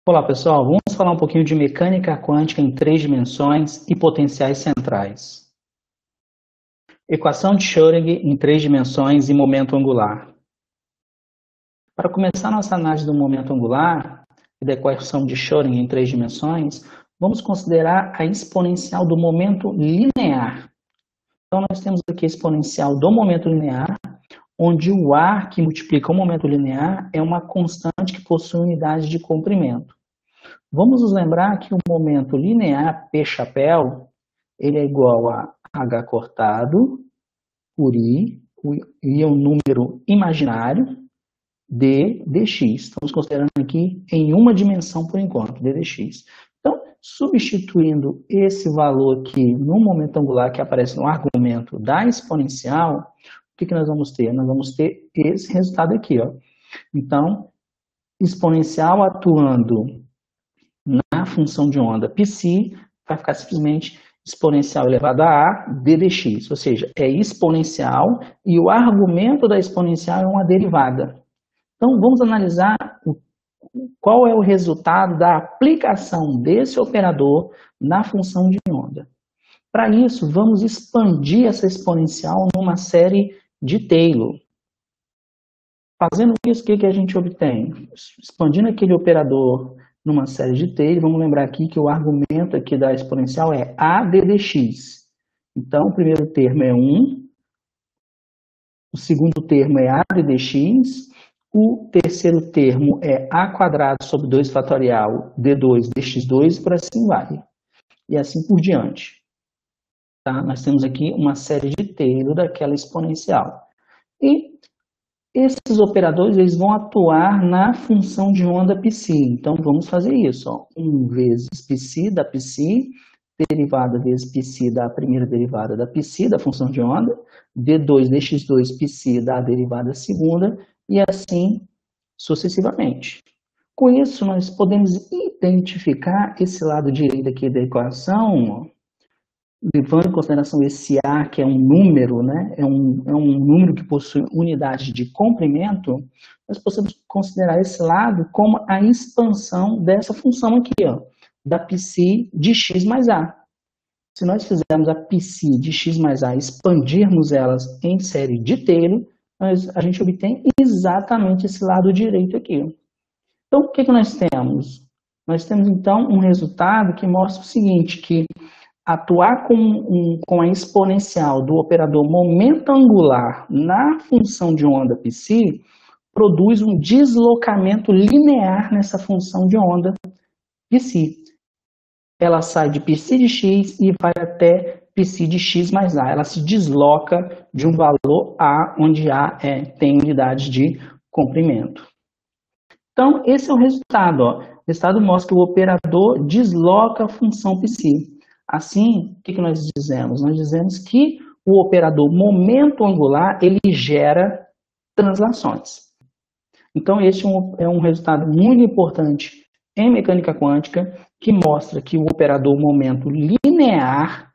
Olá pessoal, vamos falar um pouquinho de mecânica quântica em três dimensões e potenciais centrais. Equação de Schrödinger em três dimensões e momento angular. Para começar nossa análise do momento angular e da equação de Schrödinger em três dimensões, vamos considerar a exponencial do momento linear. Então nós temos aqui a exponencial do momento linear, onde o ar que multiplica o momento linear é uma constante que possui unidade de comprimento. Vamos nos lembrar que o momento linear P chapéu, ele é igual a H cortado por I, o I é um número imaginário, D dx. Estamos considerando aqui em uma dimensão por enquanto, D dx. Então, substituindo esse valor aqui no momento angular que aparece no argumento da exponencial, o que nós vamos ter? Nós vamos ter esse resultado aqui, ó. Então, exponencial atuando na função de onda π vai ficar simplesmente exponencial elevado a d dx, ou seja, é exponencial e o argumento da exponencial é uma derivada. Então, vamos analisar qual é o resultado da aplicação desse operador na função de onda. Para isso, vamos expandir essa exponencial numa série de Taylor. Fazendo isso, o que a gente obtém? Expandindo aquele operador numa série de Taylor, vamos lembrar aqui que o argumento aqui da exponencial é a d dx. Então, o primeiro termo é 1, o segundo termo é a d dx, o terceiro termo é a quadrado sobre 2 fatorial d2 dx2 e por assim vai. E assim por diante. Tá? Nós temos aqui uma série de Taylor daquela exponencial. E esses operadores eles vão atuar na função de onda π. Então, vamos fazer isso. Ó. 1 vezes π da π, derivada vezes π da primeira derivada da π, da função de onda, d2 dx2 π da derivada segunda, e assim sucessivamente. Com isso, nós podemos identificar esse lado direito aqui da equação, ó, levando em consideração esse A, que é um número, né? é um número que possui unidade de comprimento, nós podemos considerar esse lado como a expansão dessa função aqui, ó, da π de x mais a. Se nós fizermos a π de x mais a, expandirmos elas em série de Taylor, a gente obtém exatamente esse lado direito aqui. Então, o que nós temos? Nós temos, então, um resultado que mostra o seguinte, que atuar com a exponencial do operador momento angular na função de onda π produz um deslocamento linear nessa função de onda π. Ela sai de π de x e vai até π de x mais a. Ela se desloca de um valor A, onde A tem unidade de comprimento. Então, esse é o resultado. Ó. O resultado mostra que o operador desloca a função π. Assim, o que nós dizemos? Nós dizemos que o operador momento angular, ele gera translações. Então, esse é um resultado muito importante em mecânica quântica, que mostra que o operador momento linear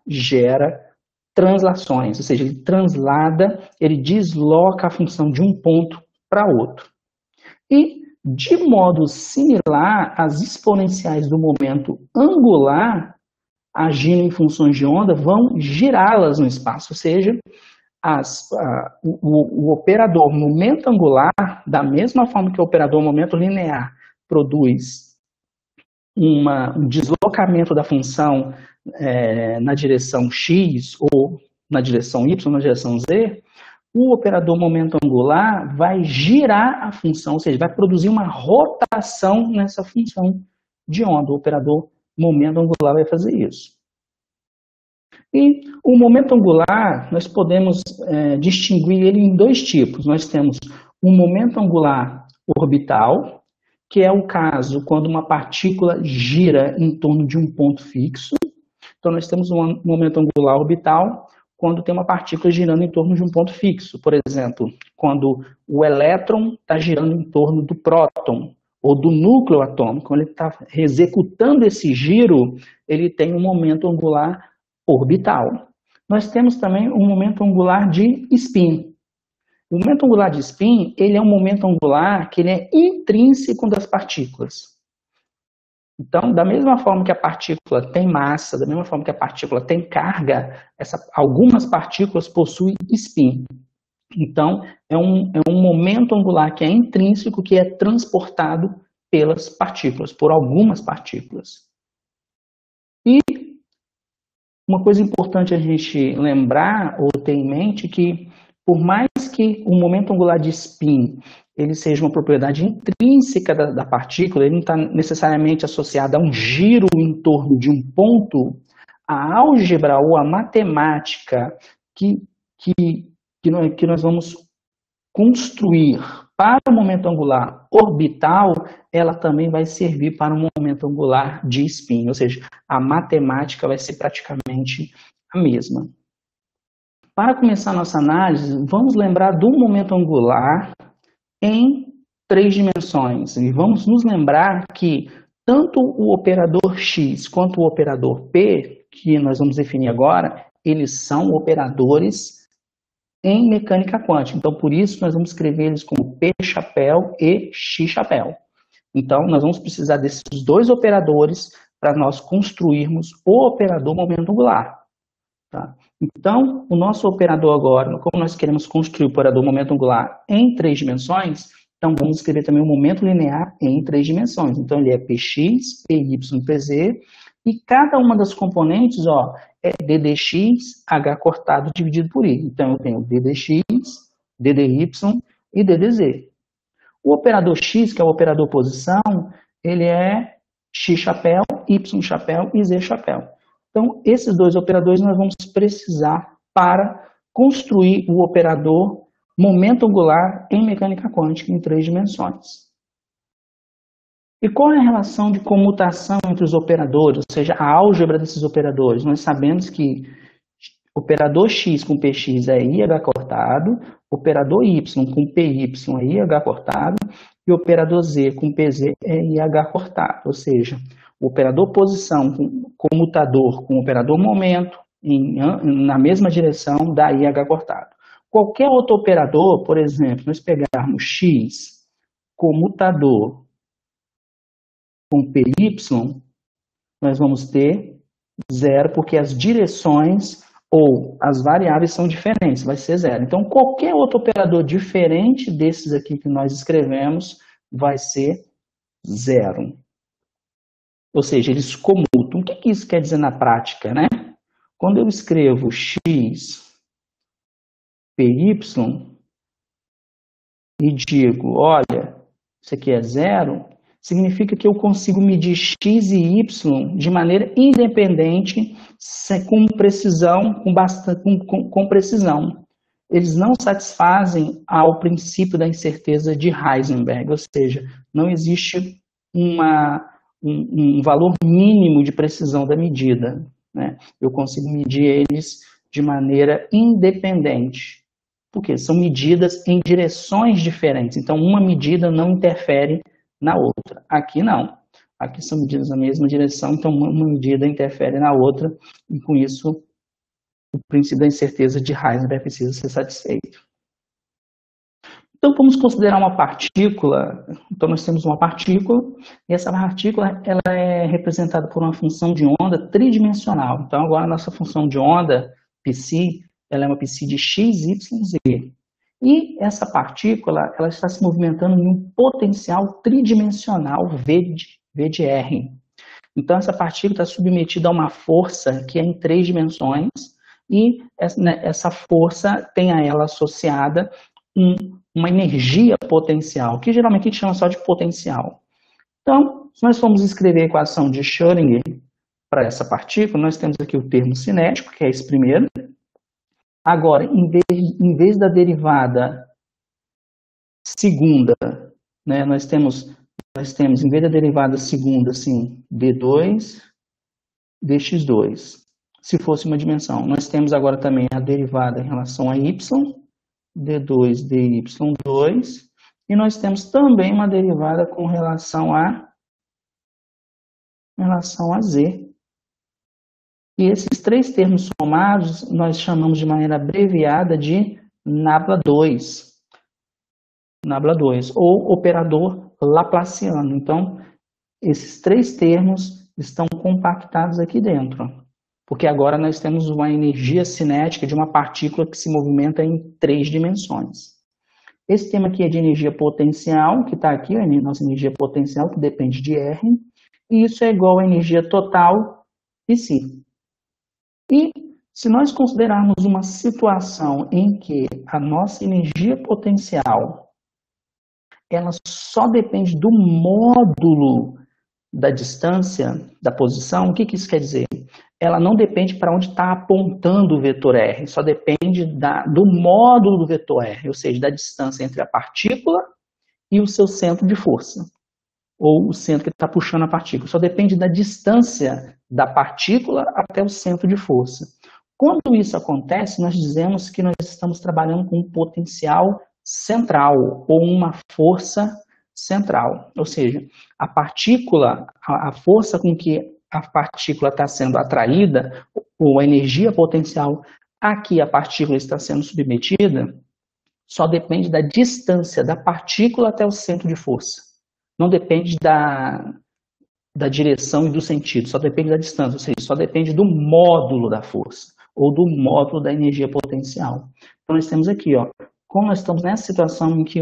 gera translações, ou seja, ele translada, ele desloca a função de um ponto para outro. E de modo similar, as exponenciais do momento angular, agindo em funções de onda, vão girá-las no espaço, ou seja, o operador momento angular, da mesma forma que o operador momento linear produz um deslocamento da função na direção x ou na direção y, na direção z, o operador momento angular vai girar a função, ou seja, vai produzir uma rotação nessa função de onda. O operador momento angular vai fazer isso. E o momento angular, nós podemos distinguir ele em dois tipos. Nós temos o momento angular orbital, que é o caso quando uma partícula gira em torno de um ponto fixo. Então, nós temos um momento angular orbital quando tem uma partícula girando em torno de um ponto fixo. Por exemplo, quando o elétron está girando em torno do próton ou do núcleo atômico. Quando ele está executando esse giro, ele tem um momento angular orbital. Nós temos também um momento angular de spin. O momento angular de spin, ele é um momento angular que ele é intrínseco das partículas. Então, da mesma forma que a partícula tem massa, da mesma forma que a partícula tem carga, algumas partículas possuem spin. Então, é um momento angular que é intrínseco, que é transportado pelas partículas, por algumas partículas. E uma coisa importante a gente lembrar ou ter em mente que, por mais que o momento angular de spin ele seja uma propriedade intrínseca da partícula, ele não está necessariamente associado a um giro em torno de um ponto, a álgebra ou a matemática que nós vamos construir para o momento angular orbital, ela também vai servir para um momento angular de spin, ou seja, a matemática vai ser praticamente a mesma. Para começar a nossa análise, vamos lembrar do momento angular em 3 dimensões. E vamos nos lembrar que tanto o operador x quanto o operador p, que nós vamos definir agora, eles são operadores em mecânica quântica. Então, por isso, nós vamos escrever eles como P-chapéu e X-chapéu. Então, nós vamos precisar desses dois operadores para nós construirmos o operador momento angular. Tá? Então, o nosso operador agora, como nós queremos construir o operador momento angular em 3 dimensões, então vamos escrever também o momento linear em 3 dimensões. Então, ele é Px, Py, Pz, e cada uma das componentes, é ddx, h cortado dividido por i. Então, eu tenho ddx, ddy e ddz. O operador x, que é o operador posição, ele é x-chapéu, y-chapéu e z-chapéu. Então, esses dois operadores nós vamos precisar para construir o operador momento angular em mecânica quântica em 3 dimensões. E qual é a relação de comutação entre os operadores, ou seja, a álgebra desses operadores? Nós sabemos que operador x com px é IH cortado, operador y com PY é IH cortado, e operador z com PZ é IH cortado, ou seja, o operador posição comutador com o operador momento na mesma direção dá IH cortado. Qualquer outro operador, por exemplo, nós pegarmos x comutador com PY, nós vamos ter zero, porque as direções ou as variáveis são diferentes, vai ser zero. Então, qualquer outro operador diferente desses aqui que nós escrevemos vai ser zero. Ou seja, eles comutam. O que isso quer dizer na prática, né? Quando eu escrevo x, py, e digo, olha, isso aqui é zero, significa que eu consigo medir x e y de maneira independente, com precisão, com precisão. Eles não satisfazem ao princípio da incerteza de Heisenberg, ou seja, não existe um valor mínimo de precisão da medida, né? Eu consigo medir eles de maneira independente, porque são medidas em direções diferentes, então uma medida não interfere na outra. Aqui não. Aqui são medidas na mesma direção, então uma medida interfere na outra, e com isso o princípio da incerteza de Heisenberg precisa ser satisfeito. Então vamos considerar uma partícula. Então nós temos uma partícula, e essa partícula ela é representada por uma função de onda tridimensional. Então agora a nossa função de onda, psi, ela é uma psi de x, y, z. E essa partícula ela está se movimentando em um potencial tridimensional V de R. Então, essa partícula está submetida a uma força que é em 3 dimensões, e essa força tem a ela associada uma energia potencial, que geralmente a gente chama só de potencial. Então, se nós formos escrever a equação de Schrödinger para essa partícula, nós temos aqui o termo cinético, que é esse primeiro. Agora, em vez da derivada segunda, né, nós temos, em vez da derivada segunda, assim, d2, dx2, se fosse uma dimensão. Nós temos agora também a derivada em relação a y, d2, dy2, e nós temos também uma derivada com relação a z. E esses 3 termos somados nós chamamos de maneira abreviada de nabla2. Nabla 2, ou operador laplaciano. Então, esses três termos estão compactados aqui dentro, porque agora nós temos uma energia cinética de uma partícula que se movimenta em 3 dimensões. Esse tema aqui é de energia potencial, que está aqui, a nossa energia potencial, que depende de R, e isso é igual à energia total π. E se nós considerarmos uma situação em que a nossa energia potencial ela só depende do módulo da distância, da posição, o que isso quer dizer? Ela não depende para onde está apontando o vetor R, só depende do módulo do vetor R, ou seja, da distância entre a partícula e o seu centro de força, ou o centro que está puxando a partícula. Só depende da distância da partícula até o centro de força. Quando isso acontece, nós dizemos que nós estamos trabalhando com um potencial central, ou uma força central. Ou seja, a partícula, a força com que a partícula está sendo atraída, ou a energia potencial a que a partícula está sendo submetida, só depende da distância da partícula até o centro de força. Não depende da direção e do sentido, só depende da distância, ou seja, só depende do módulo da força, ou do módulo da energia potencial. Então, nós temos aqui, ó, como nós estamos nessa situação em que,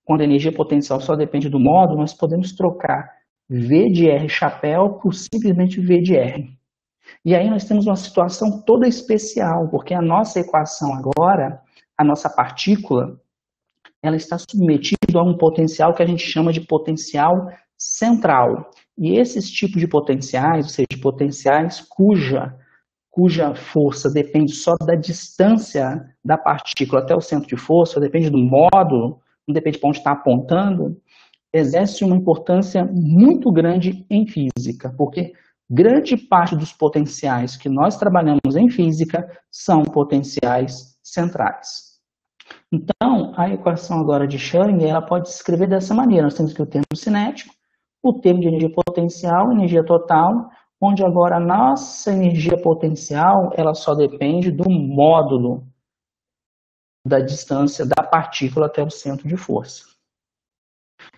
quando a energia potencial só depende do módulo, nós podemos trocar V de R chapéu por simplesmente V de R. E aí nós temos uma situação toda especial, porque a nossa equação agora, a nossa partícula, ela está submetida a um potencial que a gente chama de potencial central. E esses tipos de potenciais, ou seja, potenciais cuja força depende só da distância da partícula até o centro de força, depende do módulo, não depende de onde está apontando, exerce uma importância muito grande em física, porque grande parte dos potenciais que nós trabalhamos em física são potenciais centrais. Então, a equação agora de Schrödinger, ela pode se escrever dessa maneira. Nós temos aqui o termo cinético, o termo de energia potencial, energia total, onde agora a nossa energia potencial, ela só depende do módulo da distância da partícula até o centro de força.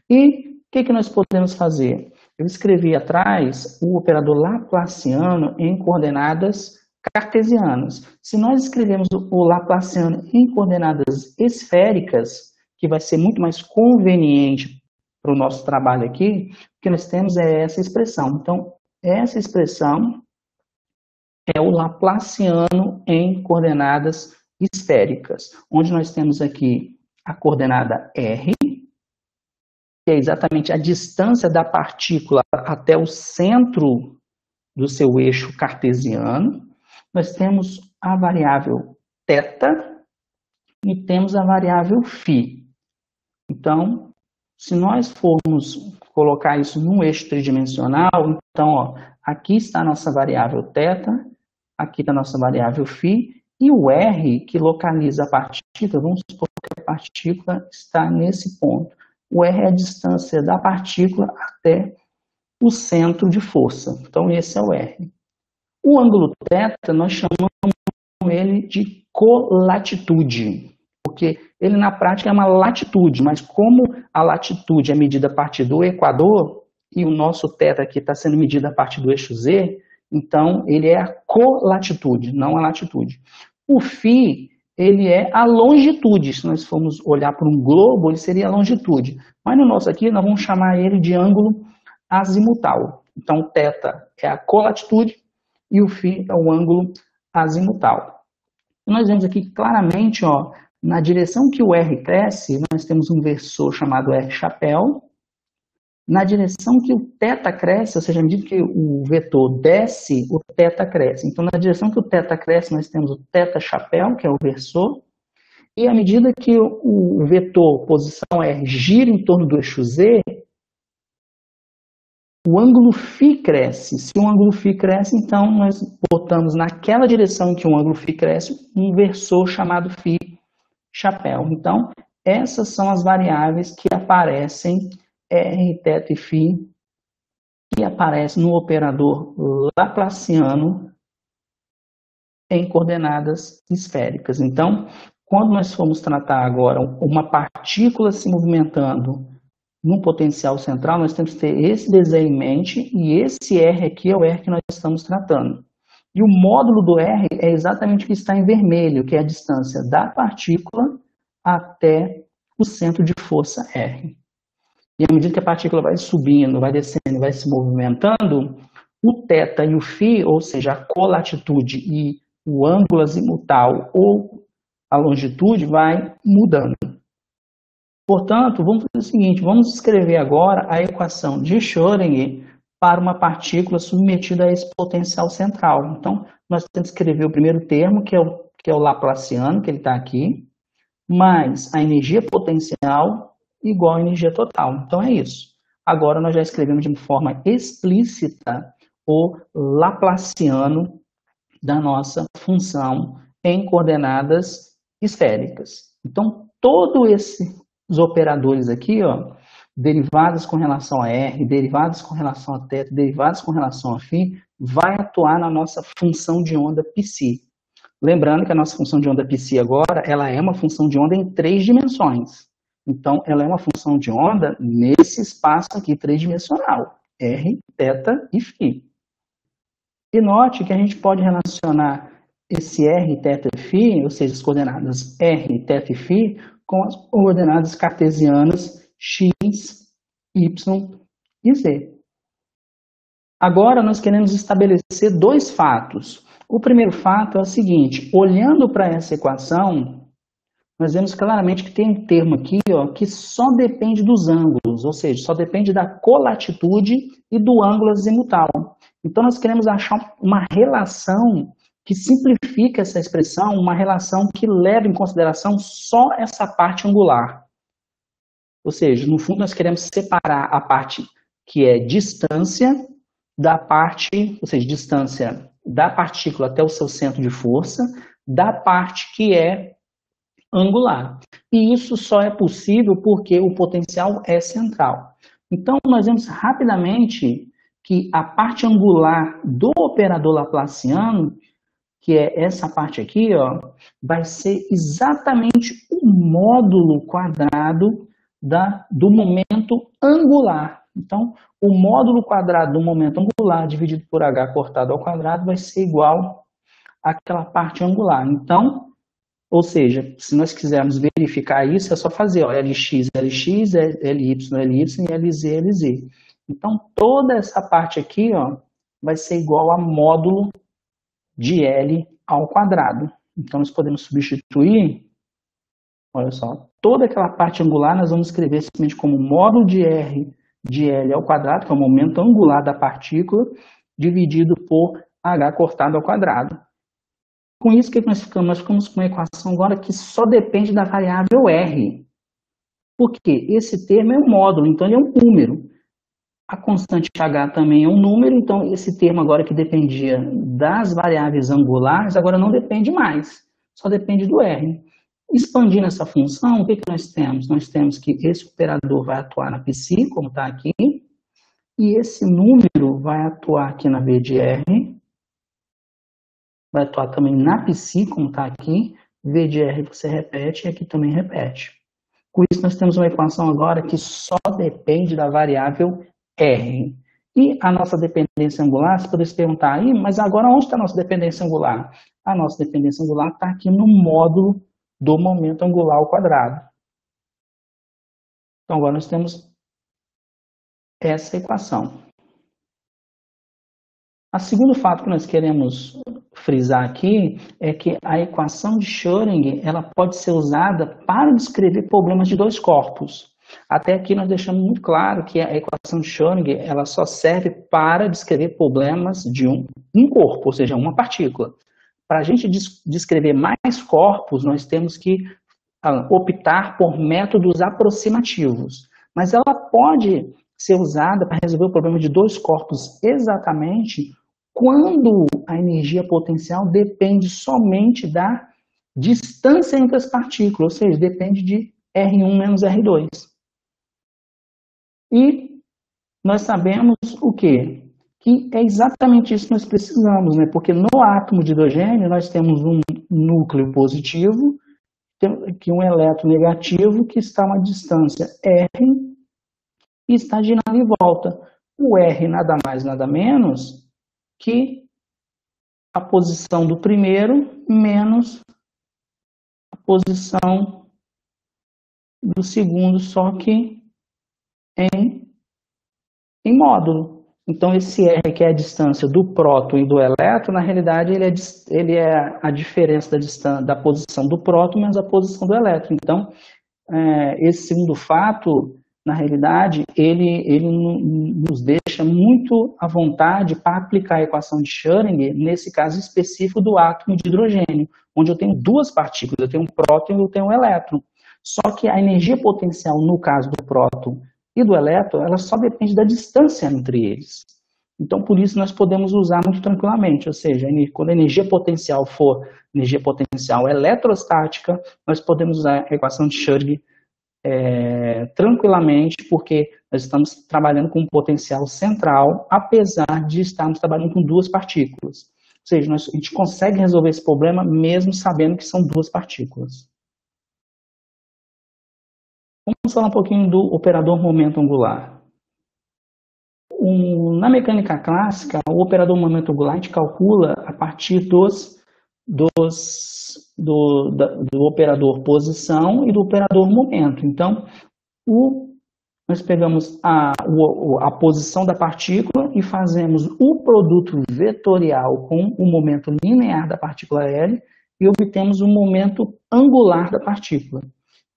E o que nós podemos fazer? Eu escrevi atrás o operador laplaciano em coordenadas cartesianas. Se nós escrevemos o laplaciano em coordenadas esféricas, que vai ser muito mais conveniente para o nosso trabalho aqui, o que nós temos é essa expressão. Então, essa expressão é o laplaciano em coordenadas esféricas, onde nós temos aqui a coordenada R, que é exatamente a distância da partícula até o centro do seu eixo cartesiano. Nós temos a variável θ e temos a variável φ. Então, se nós formos colocar isso num eixo tridimensional, então, ó, aqui está a nossa variável θ, aqui está a nossa variável φ, e o R, que localiza a partícula, vamos supor que a partícula está nesse ponto. O R é a distância da partícula até o centro de força. Então, esse é o R. O ângulo θ, nós chamamos ele de colatitude, porque ele na prática é uma latitude, mas como a latitude é medida a partir do equador, e o nosso θ aqui está sendo medido a partir do eixo Z, então ele é a colatitude, não a latitude. O φ, ele é a longitude. Se nós formos olhar para um globo, ele seria a longitude. Mas no nosso aqui, nós vamos chamar ele de ângulo azimutal. Então, θ é a colatitude e o φ é o ângulo azimutal. E nós vemos aqui claramente, ó, na direção que o R cresce, nós temos um versor chamado R chapéu. Na direção que o θ cresce, ou seja, à medida que o vetor desce, o θ cresce. Então, na direção que o θ cresce, nós temos o θ chapéu, que é o versor. E à medida que o vetor posição R gira em torno do eixo Z, o ângulo φ cresce. Se o ângulo φ cresce, então nós botamos naquela direção que o ângulo φ cresce, um versor chamado φ chapéu. Então, essas são as variáveis que aparecem, R, θ e φ, que aparecem no operador laplaciano em coordenadas esféricas. Então, quando nós formos tratar agora uma partícula se movimentando no potencial central, nós temos que ter esse desenho em mente, e esse R aqui é o R que nós estamos tratando. E o módulo do R é exatamente o que está em vermelho, que é a distância da partícula até o centro de força R. E à medida que a partícula vai subindo, vai descendo, vai se movimentando, o θ e o φ, ou seja, a colatitude e o ângulo azimutal ou a longitude vai mudando. Portanto, vamos fazer o seguinte, vamos escrever agora a equação de Schrödinger para uma partícula submetida a esse potencial central. Então, nós temos que escrever o primeiro termo, que é o Laplaciano, que ele está aqui, mais a energia potencial igual à energia total. Então, é isso. Agora, nós já escrevemos de forma explícita o Laplaciano da nossa função em coordenadas esféricas. Então, todos esses operadores aqui, ó, derivadas com relação a R, derivadas com relação a θ, derivadas com relação a φ, vai atuar na nossa função de onda π. Lembrando que a nossa função de onda π agora, ela é uma função de onda em 3 dimensões. Então, ela é uma função de onda nesse espaço aqui tridimensional, R, θ e φ. E note que a gente pode relacionar esse R, θ e φ, ou seja, as coordenadas R, θ e φ, com as coordenadas cartesianas x, y e z. Agora, nós queremos estabelecer 2 fatos. O primeiro fato é o seguinte, olhando para essa equação, nós vemos claramente que tem um termo aqui, ó, que só depende dos ângulos, ou seja, só depende da colatitude e do ângulo azimutal. Então, nós queremos achar uma relação que simplifica essa expressão, uma relação que leva em consideração só essa parte angular. Ou seja, no fundo, nós queremos separar a parte que é distância da parte, ou seja, distância da partícula até o seu centro de força, da parte que é angular. E isso só é possível porque o potencial é central. Então, nós vemos rapidamente que a parte angular do operador laplaciano, que é essa parte aqui, ó, vai ser exatamente o módulo quadrado do momento angular. Então, o módulo quadrado do momento angular dividido por h cortado ao quadrado vai ser igual àquela parte angular. Então, ou seja, se nós quisermos verificar isso, é só fazer ó, Lx, Lx, Ly, Ly e Lz, Lz. Então, toda essa parte aqui ó, vai ser igual a módulo de L ao quadrado. Então, nós podemos substituir, olha só, toda aquela parte angular nós vamos escrever simplesmente como módulo de R de L ao quadrado, que é o momento angular da partícula, dividido por h cortado ao quadrado. Com isso, o que nós ficamos? Nós ficamos com uma equação agora que só depende da variável R. Por quê? Esse termo é um módulo, então ele é um número. A constante h também é um número, então esse termo agora que dependia das variáveis angulares, agora não depende mais, só depende do R. Expandindo essa função, o que nós temos? Nós temos que esse operador vai atuar na psi, como está aqui, e esse número vai atuar aqui na V de R, vai atuar também na psi, como está aqui, V de R você repete e aqui também repete. Com isso, nós temos uma equação agora que só depende da variável R. E a nossa dependência angular, você poderia se perguntar aí, mas agora onde está a nossa dependência angular? A nossa dependência angular está aqui no módulo do momento angular ao quadrado. Então, agora nós temos essa equação. O segundo fato que nós queremos frisar aqui é que a equação de Schrödinger ela pode ser usada para descrever problemas de 2 corpos. Até aqui nós deixamos muito claro que a equação de Schrödinger ela só serve para descrever problemas de um corpo, ou seja, uma partícula. Para a gente descrever mais corpos, nós temos que optar por métodos aproximativos. Mas ela pode ser usada para resolver o problema de 2 corpos exatamente quando a energia potencial depende somente da distância entre as partículas, ou seja, depende de R1 menos R2. E nós sabemos o quê? Que é exatamente isso que nós precisamos, né? Porque no átomo de hidrogênio nós temos um núcleo positivo aqui um elétron negativo que está a uma distância R e está girando em volta. O R nada mais, nada menos que a posição do primeiro menos a posição do segundo, só que em módulo. Então, esse R, que é a distância do próton e do elétron, na realidade, ele é a diferença da posição do próton menos a posição do elétron. Então, esse segundo fato, na realidade, ele nos deixa muito à vontade para aplicar a equação de Schrödinger, nesse caso específico do átomo de hidrogênio, onde eu tenho duas partículas, eu tenho um próton e eu tenho um elétron. Só que a energia potencial, no caso do próton e do elétron, ela só depende da distância entre eles. Então, por isso, nós podemos usar muito tranquilamente, ou seja, quando a energia potencial for energia potencial eletrostática, nós podemos usar a equação de Schrödinger tranquilamente, porque nós estamos trabalhando com um potencial central, apesar de estarmos trabalhando com duas partículas. Ou seja, a gente consegue resolver esse problema mesmo sabendo que são duas partículas. Vamos falar um pouquinho do operador momento angular. Na mecânica clássica, o operador momento angular a gente calcula a partir do operador posição e do operador momento. Então, nós pegamos a posição da partícula e fazemos o produto vetorial com o momento linear da partícula L e obtemos o momento angular da partícula.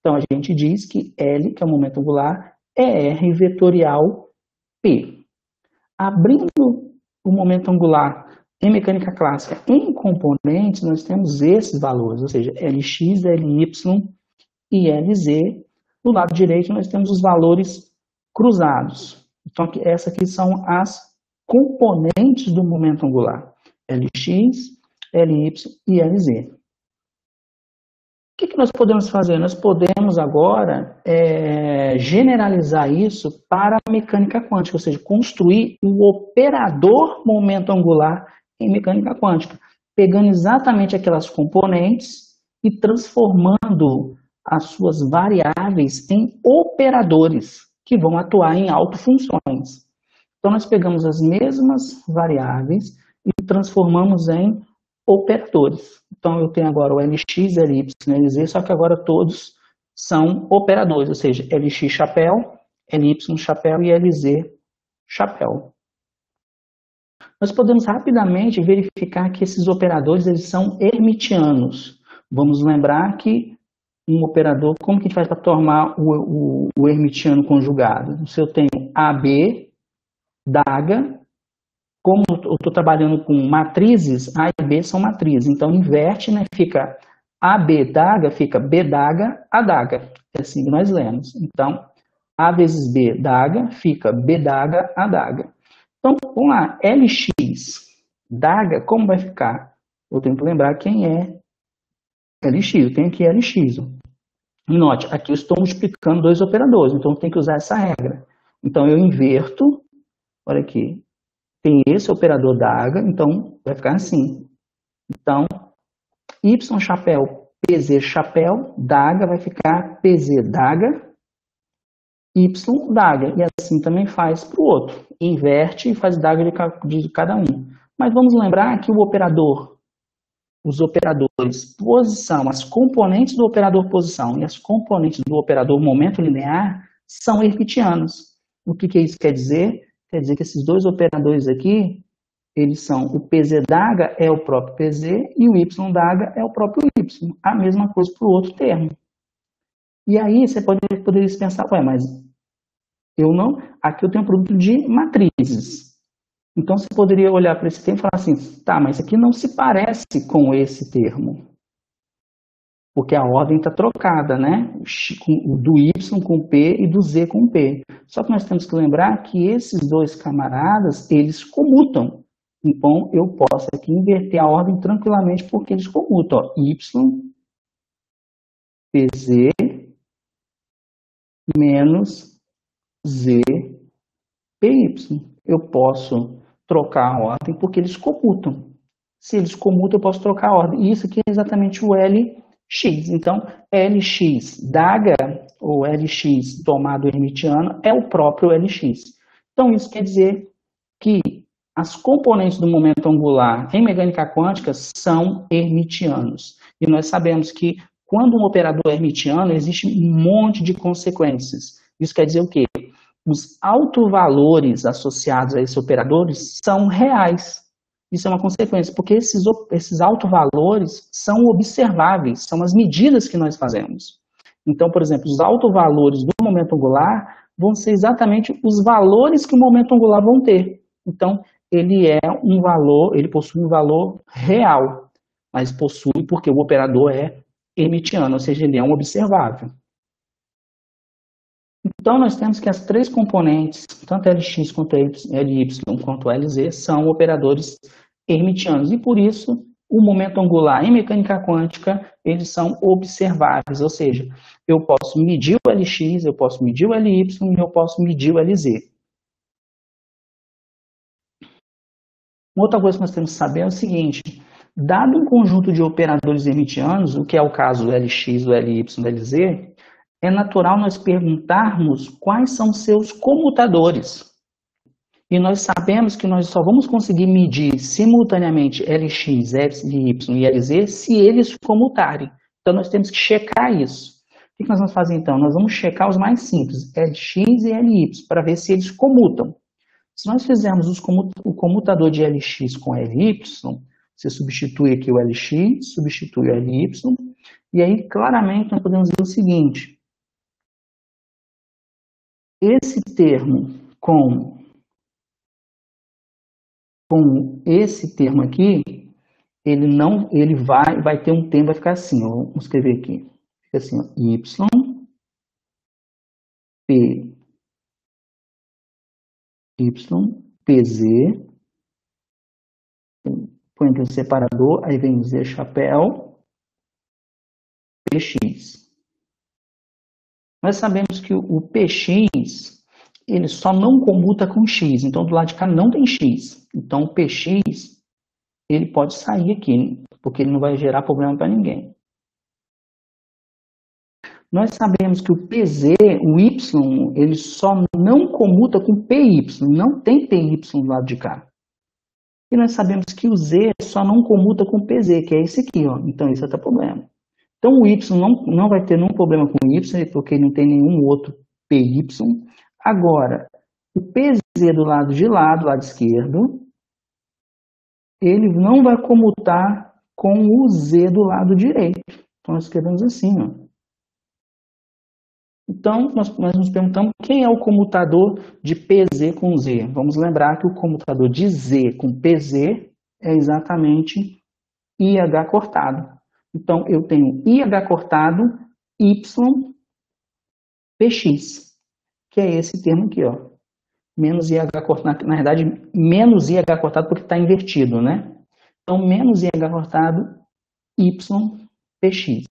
Então, a gente diz que L, que é o momento angular, é R vetorial P. Abrindo o momento angular em mecânica clássica em componentes, nós temos esses valores, ou seja, Lx, Ly e Lz. Do lado direito, nós temos os valores cruzados. Então, essas aqui são as componentes do momento angular, Lx, Ly e Lz. O que nós podemos fazer? Nós podemos agora generalizar isso para a mecânica quântica, ou seja, construir o operador momento angular em mecânica quântica, pegando exatamente aquelas componentes e transformando as suas variáveis em operadores que vão atuar em autofunções. Então, nós pegamos as mesmas variáveis e transformamos em operadores. Então, eu tenho agora o Lx, Ly, Lz, só que agora todos são operadores, ou seja, Lx chapéu, Ly chapéu e Lz chapéu. Nós podemos rapidamente verificar que esses operadores eles são hermitianos. Vamos lembrar que um operador, como que a gente faz para formar o hermitiano conjugado? Se eu tenho AB, daga, como eu estou trabalhando com matrizes, A e B são matrizes, então inverte, né? Fica AB daga, fica B daga, A daga. É assim que nós lemos. Então, A vezes B daga, fica B daga, A daga. Então, vamos lá, Lx daga, como vai ficar? Eu tenho que lembrar quem é Lx, eu tenho aqui Lx. Note, aqui eu estou multiplicando dois operadores, então eu tenho que usar essa regra. Então, eu inverto, olha aqui, tem esse operador daga, então vai ficar assim. Então, Y chapéu, PZ chapéu, daga vai ficar PZ daga, Y daga. E assim também faz para o outro. Inverte e faz daga de cada um. Mas vamos lembrar que os operadores posição, as componentes do operador posição e as componentes do operador momento linear são hermitianos. O que isso quer dizer? Quer dizer que esses dois operadores aqui, eles são o PZ daga é o próprio PZ e o Y daga é o próprio Y. A mesma coisa para o outro termo. E aí você poderia pensar, ué, mas aqui eu tenho um produto de matrizes. Então você poderia olhar para esse termo e falar assim, tá, mas aqui não se parece com esse termo. Porque a ordem está trocada, né? Do Y com P e do Z com P. Só que nós temos que lembrar que esses dois camaradas, eles comutam. Então, eu posso aqui inverter a ordem tranquilamente porque eles comutam. Ó, Y, PZ, menos Z, PY. Eu posso trocar a ordem porque eles comutam. Se eles comutam, eu posso trocar a ordem. E isso aqui é exatamente o Lx. x. Então, Lx da H, ou Lx tomado hermitiano, é o próprio Lx. Então, isso quer dizer que as componentes do momento angular em mecânica quântica são hermitianos. E nós sabemos que quando um operador é hermitiano, existe um monte de consequências. Isso quer dizer o quê? Os autovalores associados a esses operadores são reais. Isso é uma consequência, porque esses autovalores são observáveis, são as medidas que nós fazemos. Então, por exemplo, os autovalores do momento angular vão ser exatamente os valores que o momento angular vão ter. Então, ele possui um valor real, mas possui porque o operador é hermitiano, ou seja, ele é um observável. Então, nós temos que as três componentes, tanto Lx quanto Ly quanto Lz, são operadores hermitianos, e por isso o momento angular em mecânica quântica, eles são observáveis, ou seja, eu posso medir o Lx, eu posso medir o Ly e eu posso medir o Lz. Uma outra coisa que nós temos que saber é o seguinte, dado um conjunto de operadores hermitianos, o que é o caso do Lx, do Ly e do Lz, é natural nós perguntarmos quais são seus comutadores. E nós sabemos que nós só vamos conseguir medir simultaneamente Lx, Ly e Lz se eles comutarem. Então nós temos que checar isso. O que nós vamos fazer então? Nós vamos checar os mais simples, Lx e Ly, para ver se eles comutam. Se nós fizermos o comutador de Lx com Ly, você substitui aqui o Lx, substitui o Ly, e aí claramente nós podemos dizer o seguinte, esse termo com esse termo aqui, ele vai ter um termo, vai ficar assim, ó, vamos escrever aqui, fica assim, ó, y, p, pz, põe aqui um separador, aí vem o z chapéu, px. Nós sabemos que o px, ele só não comuta com x, então do lado de cá não tem x. Então o px, ele pode sair aqui, porque ele não vai gerar problema para ninguém. Nós sabemos que o pz, o y, ele só não comuta com py, não tem py do lado de cá. E nós sabemos que o z só não comuta com pz, que é esse aqui, ó. Então esse é o problema. Então o y não vai ter nenhum problema com o y, porque não tem nenhum outro py. Agora, o pz do lado de lá, do lado esquerdo, ele não vai comutar com o z do lado direito. Então nós escrevemos assim, ó. Então nós nos perguntamos quem é o comutador de pz com z. Vamos lembrar que o comutador de z com pz é exatamente IH cortado. Então, eu tenho IH cortado, Y, PX, que é esse termo aqui, ó. Menos IH cortado, na verdade, menos IH cortado porque está invertido, né? Então, menos IH cortado, Y, PX.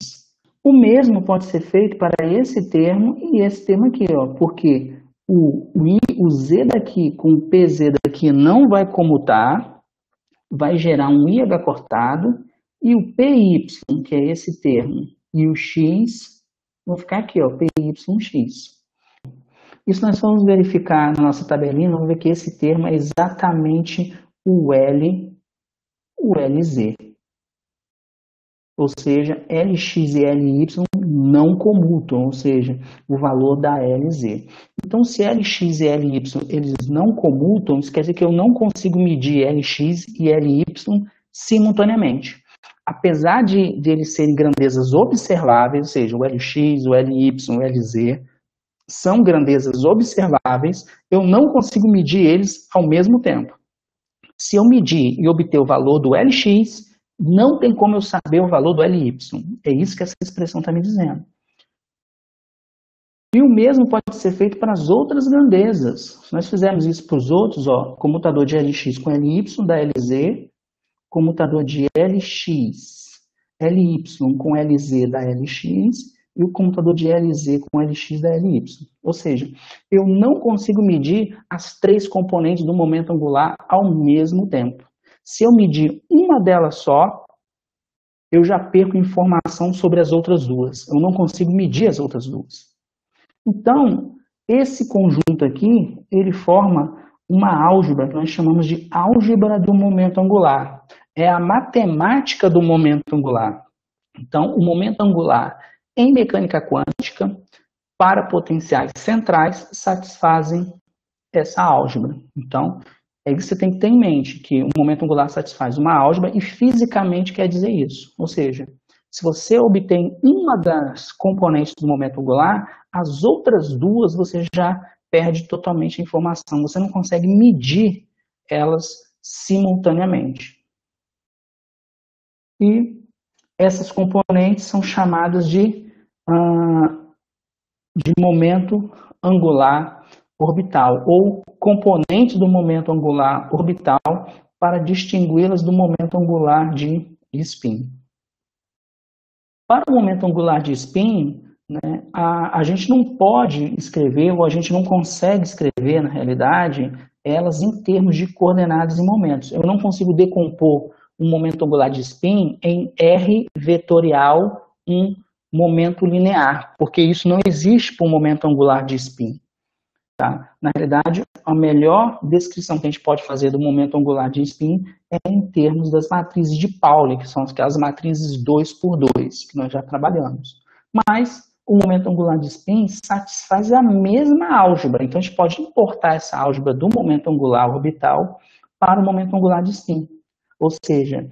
O mesmo pode ser feito para esse termo e esse termo aqui, ó, porque o Z daqui com o PZ daqui não vai comutar, vai gerar um IH cortado, e o PY, que é esse termo, e o X, vão ficar aqui, ó, PYX. Isso nós vamos verificar na nossa tabelinha, vamos ver que esse termo é exatamente o LZ. Ou seja, Lx e Ly não comutam, ou seja, o valor da LZ. Então, se Lx e Ly eles não comutam, isso quer dizer que eu não consigo medir Lx e Ly simultaneamente. Apesar de eles serem grandezas observáveis, ou seja, o Lx, o Ly, o Lz, são grandezas observáveis, eu não consigo medir eles ao mesmo tempo. Se eu medir e obter o valor do Lx, não tem como eu saber o valor do Ly. É isso que essa expressão está me dizendo. E o mesmo pode ser feito para as outras grandezas. Se nós fizermos isso para os outros, ó, comutador de Lx com Ly da Lz, comutador de Lx, Ly com Lz da Lx e o comutador de Lz com Lx da Ly. Ou seja, eu não consigo medir as três componentes do momento angular ao mesmo tempo. Se eu medir uma delas só, eu já perco informação sobre as outras duas. Eu não consigo medir as outras duas. Então, esse conjunto aqui, ele forma uma álgebra que nós chamamos de álgebra do momento angular. É a matemática do momento angular. Então, o momento angular em mecânica quântica, para potenciais centrais, satisfazem essa álgebra. Então, é isso que você tem que ter em mente, que o momento angular satisfaz uma álgebra e fisicamente quer dizer isso. Ou seja, se você obtém uma das componentes do momento angular, as outras duas você já perde totalmente a informação. Você não consegue medir elas simultaneamente. E essas componentes são chamadas de momento angular orbital, ou componentes do momento angular orbital, para distingui-las do momento angular de spin. Para o momento angular de spin, né, a gente não pode escrever, ou a gente não consegue escrever, na realidade, elas em termos de coordenadas e momentos. Eu não consigo decompor um momento angular de spin em R vetorial, um momento linear, porque isso não existe para um momento angular de spin. Tá? Na realidade, a melhor descrição que a gente pode fazer do momento angular de spin é em termos das matrizes de Pauli, que são aquelas matrizes 2 por 2, que nós já trabalhamos. Mas o momento angular de spin satisfaz a mesma álgebra, então a gente pode importar essa álgebra do momento angular orbital para o momento angular de spin. Ou seja,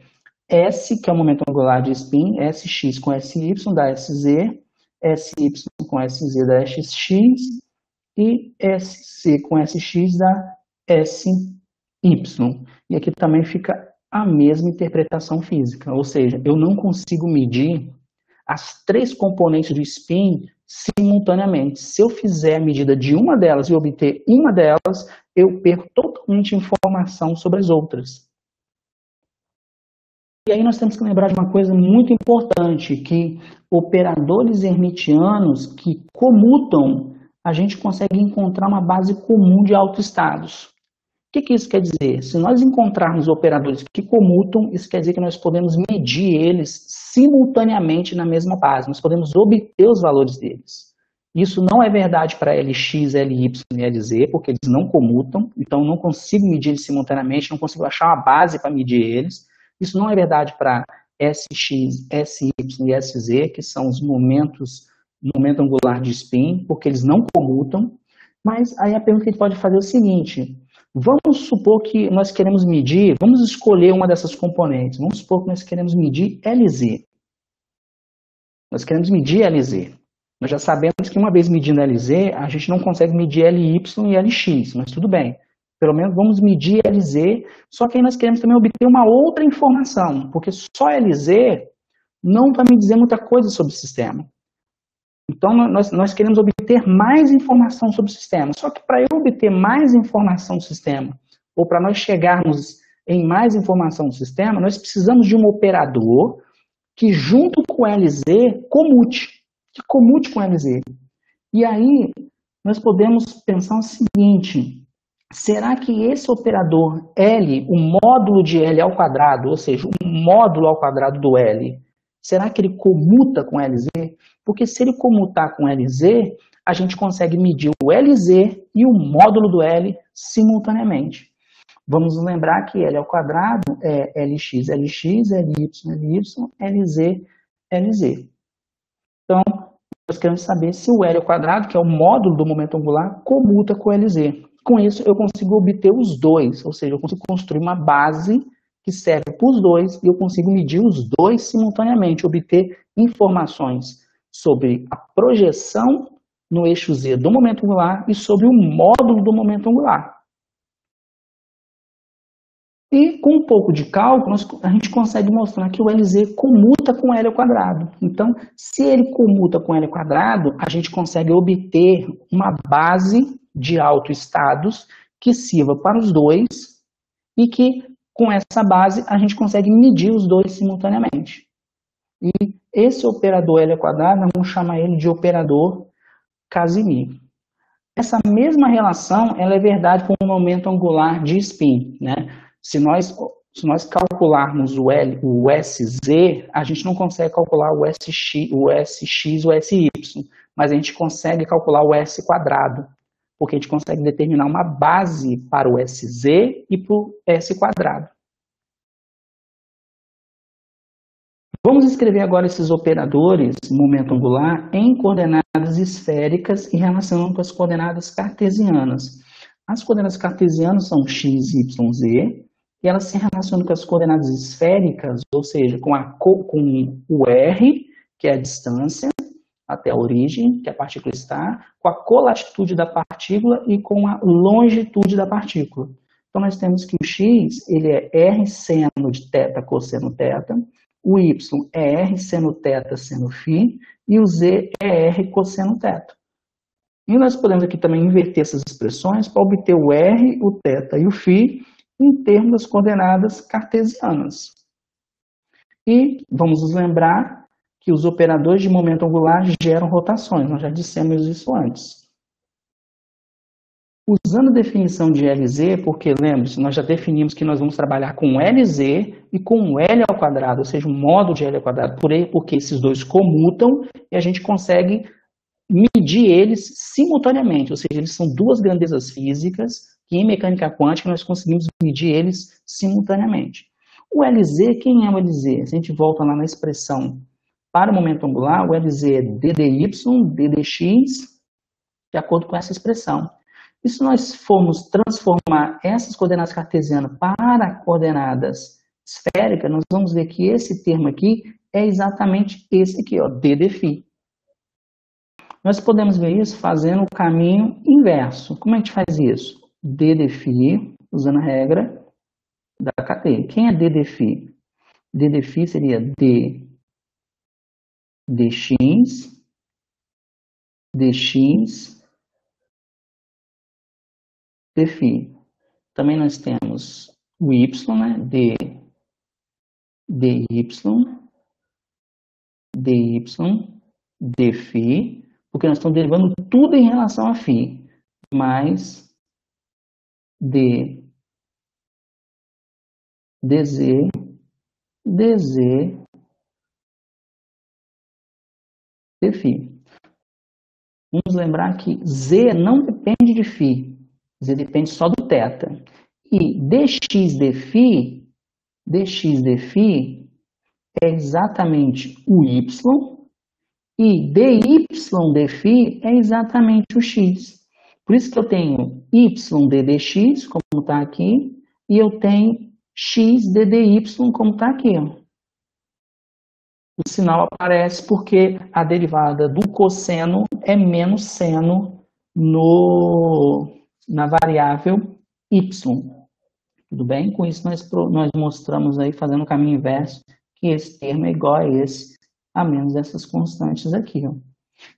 S, que é o momento angular de spin, Sx com Sy dá Sz, Sy com Sz dá Sx, e SC com SX dá SY. E aqui também fica a mesma interpretação física, ou seja, eu não consigo medir as três componentes do spin simultaneamente. Se eu fizer a medida de uma delas e obter uma delas, eu perco totalmente informação sobre as outras. E aí nós temos que lembrar de uma coisa muito importante, que operadores hermitianos que comutam, a gente consegue encontrar uma base comum de autoestados. O que isso quer dizer? Se nós encontrarmos operadores que comutam, isso quer dizer que nós podemos medir eles simultaneamente na mesma base, nós podemos obter os valores deles. Isso não é verdade para LX, LY e LZ, porque eles não comutam, então eu não consigo medir eles simultaneamente, não consigo achar uma base para medir eles. Isso não é verdade para SX, SY e SZ, que são os momentos, momento angular de spin, porque eles não comutam. Mas aí a pergunta que a gente pode fazer é o seguinte: vamos supor que nós queremos medir, vamos escolher uma dessas componentes, vamos supor que nós queremos medir LZ. Nós queremos medir LZ. Nós já sabemos que uma vez medindo LZ, a gente não consegue medir LY e LX, mas tudo bem. Pelo menos vamos medir LZ, só que aí nós queremos também obter uma outra informação, porque só LZ não vai me dizer muita coisa sobre o sistema. Então, nós queremos obter mais informação sobre o sistema. Só que para eu obter mais informação do sistema, ou para nós chegarmos em mais informação do sistema, nós precisamos de um operador que, junto com o LZ, que comute com o LZ. E aí, nós podemos pensar o seguinte: será que esse operador L, o módulo de L ao quadrado, ou seja, o módulo ao quadrado do L, será que ele comuta com LZ? Porque se ele comutar com LZ, a gente consegue medir o LZ e o módulo do L simultaneamente. Vamos lembrar que L ao quadrado é LX, LX, LY, LY, LZ, LZ. Então, nós queremos saber se o L ao quadrado, que é o módulo do momento angular, comuta com o LZ. Com isso, eu consigo obter os dois, ou seja, eu consigo construir uma base que serve para os dois e eu consigo medir os dois simultaneamente, obter informações sobre a projeção no eixo Z do momento angular e sobre o módulo do momento angular. E com um pouco de cálculo, a gente consegue mostrar que o LZ comuta com L ao quadrado. Então, se ele comuta com L ao quadrado, a gente consegue obter uma base de autoestados que sirva para os dois e que, com essa base, a gente consegue medir os dois simultaneamente. E esse operador L ao quadrado, nós vamos chamar ele de operador Casimir. Essa mesma relação ela é verdade com o momento angular de spin, né? Se nós Se nós calcularmos o SZ, a gente não consegue calcular o SX, o SY, mas a gente consegue calcular o S quadrado, porque a gente consegue determinar uma base para o SZ e para o S quadrado. Vamos escrever agora esses operadores, momento angular, em coordenadas esféricas e relacionando com as coordenadas cartesianas. As coordenadas cartesianas são x, y, z, e elas se relacionam com as coordenadas esféricas, ou seja, com o r, que é a distância até a origem, que a partícula está, com a colatitude da partícula e com a longitude da partícula. Então, nós temos que o x ele é r seno de θ cosseno θ, o y é r seno θ seno φ, e o z é r cosseno θ. E nós podemos aqui também inverter essas expressões para obter o r, o θ e o φ em termos das coordenadas cartesianas. E vamos nos lembrar que os operadores de momento angular geram rotações, nós já dissemos isso antes. Usando a definição de LZ, porque lembre-se, nós já definimos que nós vamos trabalhar com LZ e com L ao quadrado, ou seja, um módulo de L ao quadrado, porque esses dois comutam e a gente consegue medir eles simultaneamente, ou seja, eles são duas grandezas físicas que em mecânica quântica nós conseguimos medir eles simultaneamente. O LZ, quem é o LZ? Se a gente volta lá na expressão para o momento angular, o LZ é ddy, ddx, de acordo com essa expressão. E se nós formos transformar essas coordenadas cartesianas para coordenadas esféricas, nós vamos ver que esse termo aqui é exatamente esse aqui, ó, d de φ. Nós podemos ver isso fazendo o caminho inverso. Como a gente faz isso? D de φ, usando a regra da cadeia. Quem é D de φ? D de φ seria D dx, dx, dφ. Também nós temos o y, né? D, dy, dy, dφ, porque nós estamos derivando tudo em relação a φ, mais d, dz, dz, dφ. Vamos lembrar que z não depende de φ, z depende só do θ. E dx dφ é exatamente o y, e dy dφ é exatamente o x. Por isso que eu tenho y ddx, como está aqui, e eu tenho x ddy, como está aqui. O sinal aparece porque a derivada do cosseno é menos seno na variável y. Tudo bem? Com isso nós mostramos aí, fazendo o caminho inverso, que esse termo é igual a esse, a menos essas constantes aqui. Ó.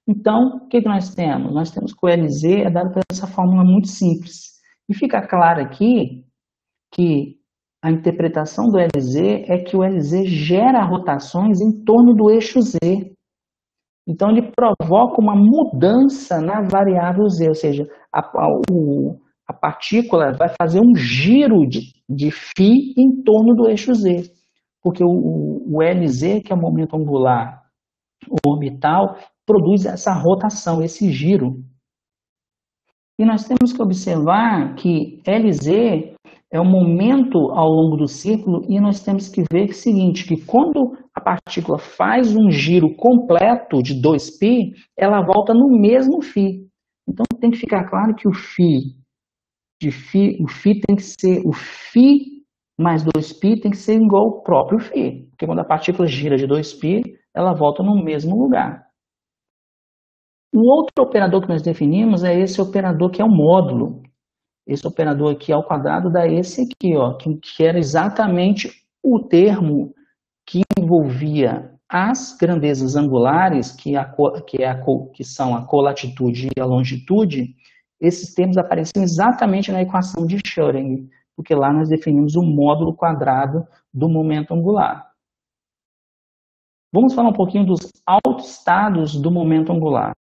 Então, o que nós temos? Nós temos que o LZ é dado por essa fórmula muito simples. E fica claro aqui que a interpretação do LZ é que o LZ gera rotações em torno do eixo Z. Então, ele provoca uma mudança na variável Z, ou seja, a partícula vai fazer um giro de φ em torno do eixo Z. Porque o LZ, que é o momento angular orbital, produz essa rotação, esse giro. E nós temos que observar que LZ é o momento ao longo do círculo e nós temos que ver o seguinte, que quando a partícula faz um giro completo de 2π, ela volta no mesmo φ. Então tem que ficar claro que o φ tem que ser, o φ mais 2π tem que ser igual ao próprio φ. Porque quando a partícula gira de 2π, ela volta no mesmo lugar. Um outro operador que nós definimos é esse operador que é o módulo. Esse operador aqui ao quadrado dá esse aqui, ó, que era exatamente o termo que envolvia as grandezas angulares, que são a colatitude e a longitude. Esses termos apareciam exatamente na equação de Schrödinger, porque lá nós definimos o módulo quadrado do momento angular. Vamos falar um pouquinho dos autoestados do momento angular.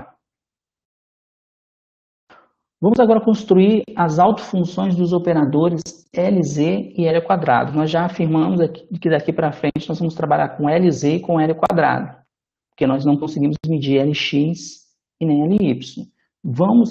Vamos agora construir as autofunções dos operadores LZ e L ao quadrado. Nós já afirmamos aqui que daqui para frente nós vamos trabalhar com LZ e com L ao quadrado, porque nós não conseguimos medir LX e nem LY.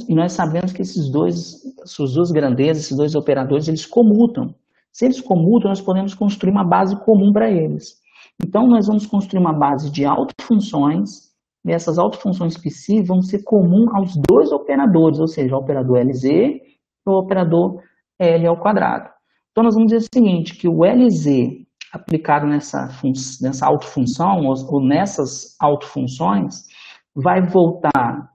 E nós sabemos que essas duas grandezas, esses dois operadores, eles comutam. Se eles comutam, nós podemos construir uma base comum para eles. Então, nós vamos construir uma base de autofunções, e essas autofunções psi vão ser comum aos dois operadores, ou seja, o operador LZ e o operador L ao quadrado. Então, nós vamos dizer o seguinte, que o LZ aplicado nessa autofunção, ou nessas autofunções, vai voltar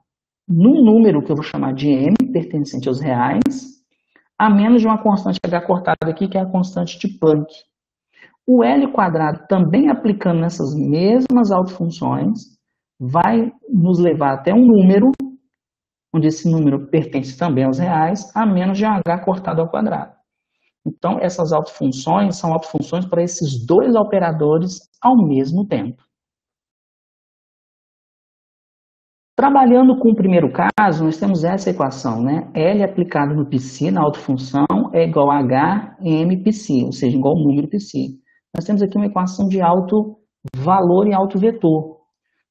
num número que eu vou chamar de M, pertencente aos reais, a menos de uma constante H cortada aqui, que é a constante de Planck. O L quadrado, também aplicando nessas mesmas autofunções, vai nos levar até um número, onde esse número pertence também aos reais, a menos de um H cortado ao quadrado. Então, essas autofunções são autofunções para esses dois operadores ao mesmo tempo. Trabalhando com o primeiro caso, nós temos essa equação, né? L aplicado no psi, na autofunção, é igual a H em M psi, ou seja, igual ao número psi. Nós temos aqui uma equação de alto valor e alto vetor.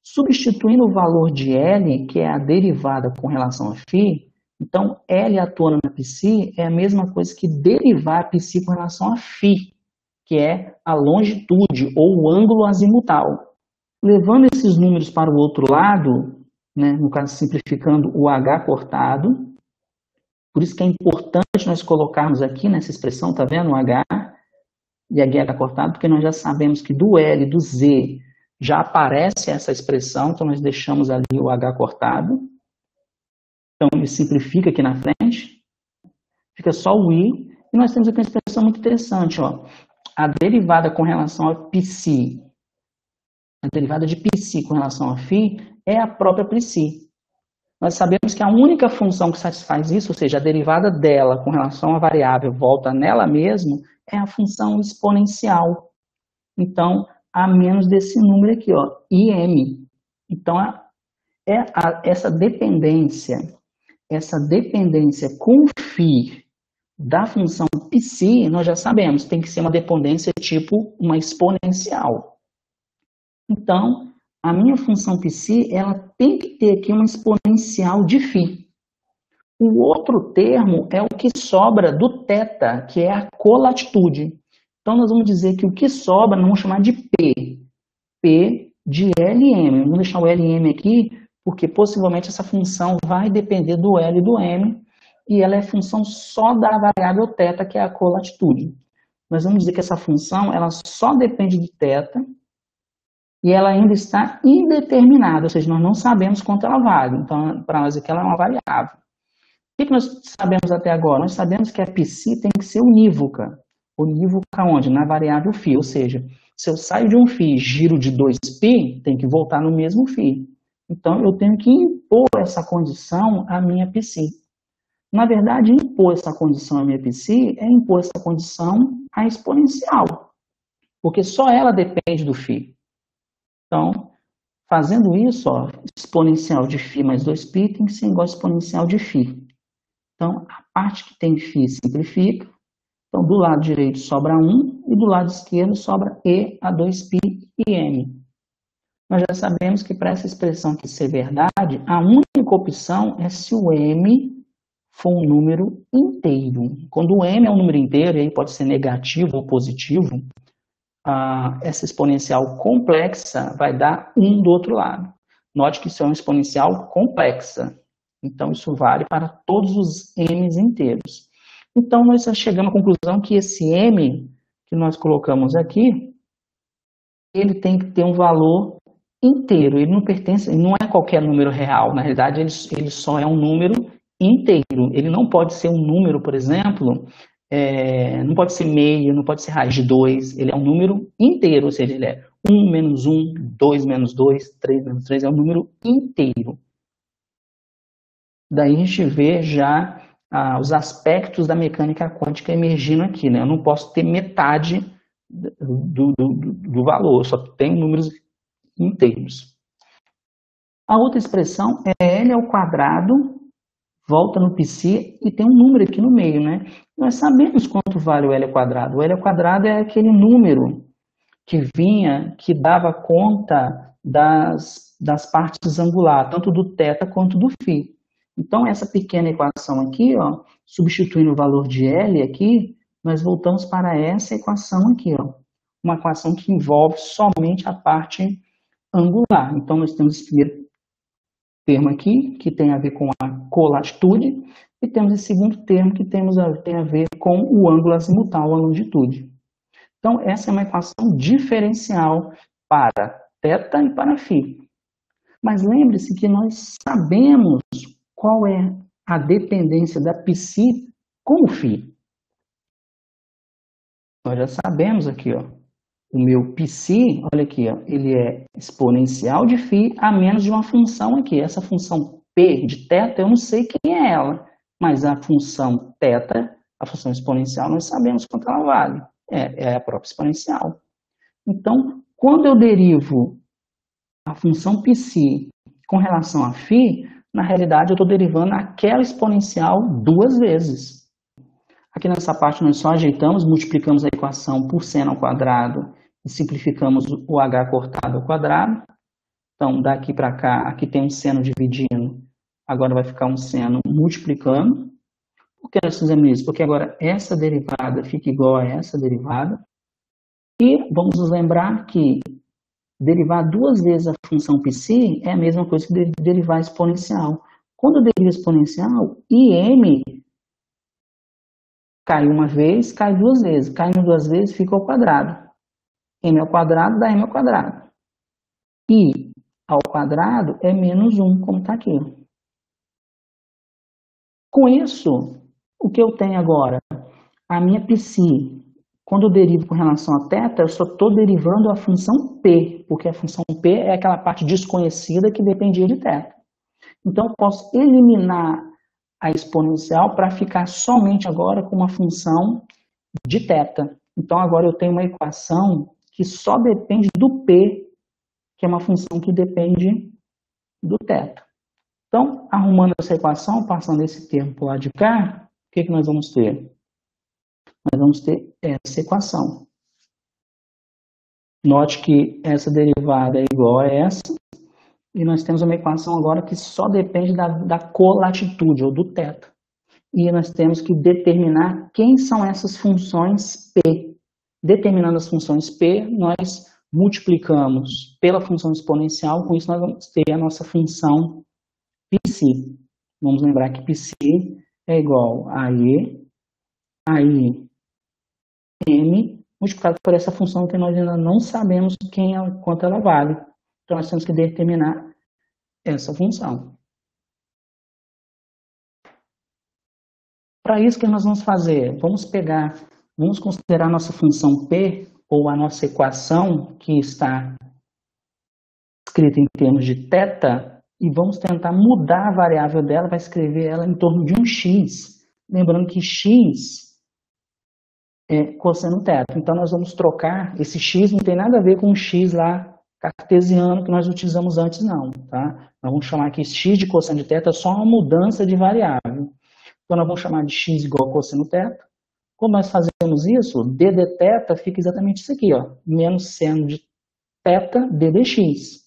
Substituindo o valor de L, que é a derivada com relação a φ, então L atuando na psi é a mesma coisa que derivar a psi com relação a φ, que é a longitude ou o ângulo azimutal. Levando esses números para o outro lado, né, no caso simplificando o H cortado, por isso que é importante nós colocarmos aqui nessa expressão, tá vendo, o H e aqui H cortado, porque nós já sabemos que do L e do Z já aparece essa expressão, então nós deixamos ali o H cortado. Então ele simplifica aqui na frente, fica só o I, e nós temos aqui uma expressão muito interessante, ó. A derivada com relação a psi, a derivada de psi com relação a φ é a própria psi. Nós sabemos que a única função que satisfaz isso, ou seja, a derivada dela com relação à variável volta nela mesma, é a função exponencial. Então, a menos desse número aqui, ó, IM. Então, essa dependência com φ da função psi, nós já sabemos, tem que ser uma dependência tipo uma exponencial. Então, a minha função psi, ela tem que ter aqui uma exponencial de φ. O outro termo é o que sobra do θ, que é a colatitude. Então, nós vamos dizer que o que sobra, nós vamos chamar de P. P de Lm. Vamos deixar o Lm aqui, porque possivelmente essa função vai depender do L e do M, e ela é função só da variável θ, que é a colatitude. Nós vamos dizer que essa função, ela só depende de θ, e ela ainda está indeterminada, ou seja, nós não sabemos quanto ela vale. Então, para nós aqui, ela é uma variável. O que nós sabemos até agora? Nós sabemos que a psi tem que ser unívoca. Unívoca onde? Na variável φ, ou seja, se eu saio de um φ e giro de 2π, tem que voltar no mesmo φ. Então, eu tenho que impor essa condição à minha psi. Na verdade, impor essa condição à minha psi é impor essa condição à exponencial, porque só ela depende do φ. Então, fazendo isso, ó, exponencial de φ mais 2π tem que ser igual a exponencial de φ. Então, a parte que tem φ simplifica. Então, do lado direito sobra 1 e do lado esquerdo sobra E a 2π e M. Nós já sabemos que para essa expressão aqui ser verdade, a única opção é se o M for um número inteiro. Quando o M é um número inteiro, e aí pode ser negativo ou positivo, essa exponencial complexa vai dar 1 do outro lado. Note que isso é uma exponencial complexa. Então, isso vale para todos os M's inteiros. Então, nós chegamos à conclusão que esse M que nós colocamos aqui, ele tem que ter um valor inteiro. Ele não pertence, ele não é qualquer número real. Na realidade, ele só é um número inteiro. Ele não pode ser um número, por exemplo, não pode ser meio, não pode ser raiz de 2. Ele é um número inteiro, ou seja, ele é 1 menos 1, 2 menos 2, 3 menos 3, é um número inteiro. Daí a gente vê já os aspectos da mecânica quântica emergindo aqui, né? Eu não posso ter metade do valor, eu só tenho números inteiros. A outra expressão é L ao quadrado, volta no psi e tem um número aqui no meio, né? Nós sabemos quanto vale o L ao quadrado. O L ao quadrado é aquele número que vinha, que dava conta das partes angulares, tanto do θ quanto do φ. Então, essa pequena equação aqui, ó, substituindo o valor de L aqui, nós voltamos para essa equação aqui, ó, uma equação que envolve somente a parte angular. Então, nós temos esse primeiro termo aqui, que tem a ver com a colatitude, e temos esse segundo termo que tem a ver com o ângulo azimutal, a longitude. Então, essa é uma equação diferencial para θ e para φ. Mas lembre-se que nós sabemos qual é a dependência da π com o φ. Nós já sabemos aqui, ó, o meu π, olha aqui, ó, ele é exponencial de φ a menos de uma função aqui. Essa função p de θ, eu não sei quem é ela, mas a função θ, a função exponencial, nós sabemos quanto ela vale. É a própria exponencial. Então, quando eu derivo a função π com relação a φ, na realidade eu estou derivando aquela exponencial duas vezes. Aqui nessa parte nós só ajeitamos, multiplicamos a equação por seno ao quadrado e simplificamos o h cortado ao quadrado. Então, daqui para cá, aqui tem um seno dividindo, agora vai ficar um seno multiplicando. Por que nós fizemos isso? Porque agora essa derivada fica igual a essa derivada. E vamos nos lembrar que derivar duas vezes a função π é a mesma coisa que derivar exponencial. Quando eu derivo exponencial, Im cai uma vez, cai duas vezes. Caindo duas vezes, fica ao quadrado. M ao quadrado dá M ao quadrado. I ao quadrado é menos 1, como está aqui. Com isso, o que eu tenho agora? A minha π, quando eu derivo com relação a θ, eu só estou derivando a função p, porque a função p é aquela parte desconhecida que dependia de θ. Então, eu posso eliminar a exponencial para ficar somente agora com uma função de θ. Então, agora eu tenho uma equação que só depende do p, que é uma função que depende do θ. Então, arrumando essa equação, passando esse termo para o lado de cá, o que nós vamos ter? Nós vamos ter essa equação. Note que essa derivada é igual a essa, e nós temos uma equação agora que só depende da colatitude, ou do θ. E nós temos que determinar quem são essas funções p. Determinando as funções p, nós multiplicamos pela função exponencial, com isso nós vamos ter a nossa função π. Vamos lembrar que π é igual a e, aí m, multiplicado por essa função que nós ainda não sabemos quanto ela vale. Então, nós temos que determinar essa função. Para isso, o que nós vamos fazer? Vamos considerar a nossa função p, ou a nossa equação, que está escrita em termos de θ, e vamos tentar mudar a variável dela, vai escrever ela em torno de um x. Lembrando que x é cosseno θ. Então, nós vamos trocar, esse x não tem nada a ver com o x lá cartesiano que nós utilizamos antes, não. Tá? Nós vamos chamar aqui x de cosseno de θ só uma mudança de variável. Então, nós vamos chamar de x igual a cosseno θ. Como nós fazemos isso, d de θ fica exatamente isso aqui, ó, menos seno de θ d dx.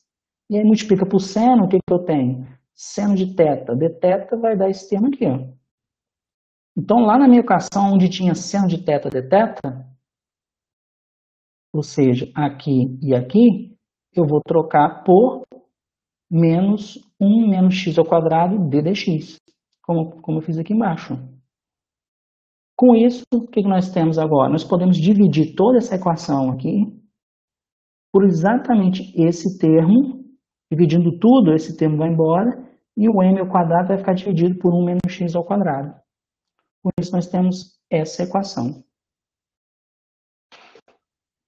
E aí multiplica por seno, o que eu tenho? Seno de θ dθ vai dar esse termo aqui, ó. Então, lá na minha equação, onde tinha seno de θ dθ, ou seja, aqui e aqui, eu vou trocar por menos 1 menos x ao quadrado d dx, como eu fiz aqui embaixo. Com isso, o que nós temos agora? Nós podemos dividir toda essa equação aqui por exatamente esse termo. Dividindo tudo, esse termo vai embora, e o m ao quadrado vai ficar dividido por 1 menos x ao quadrado. Por isso, nós temos essa equação.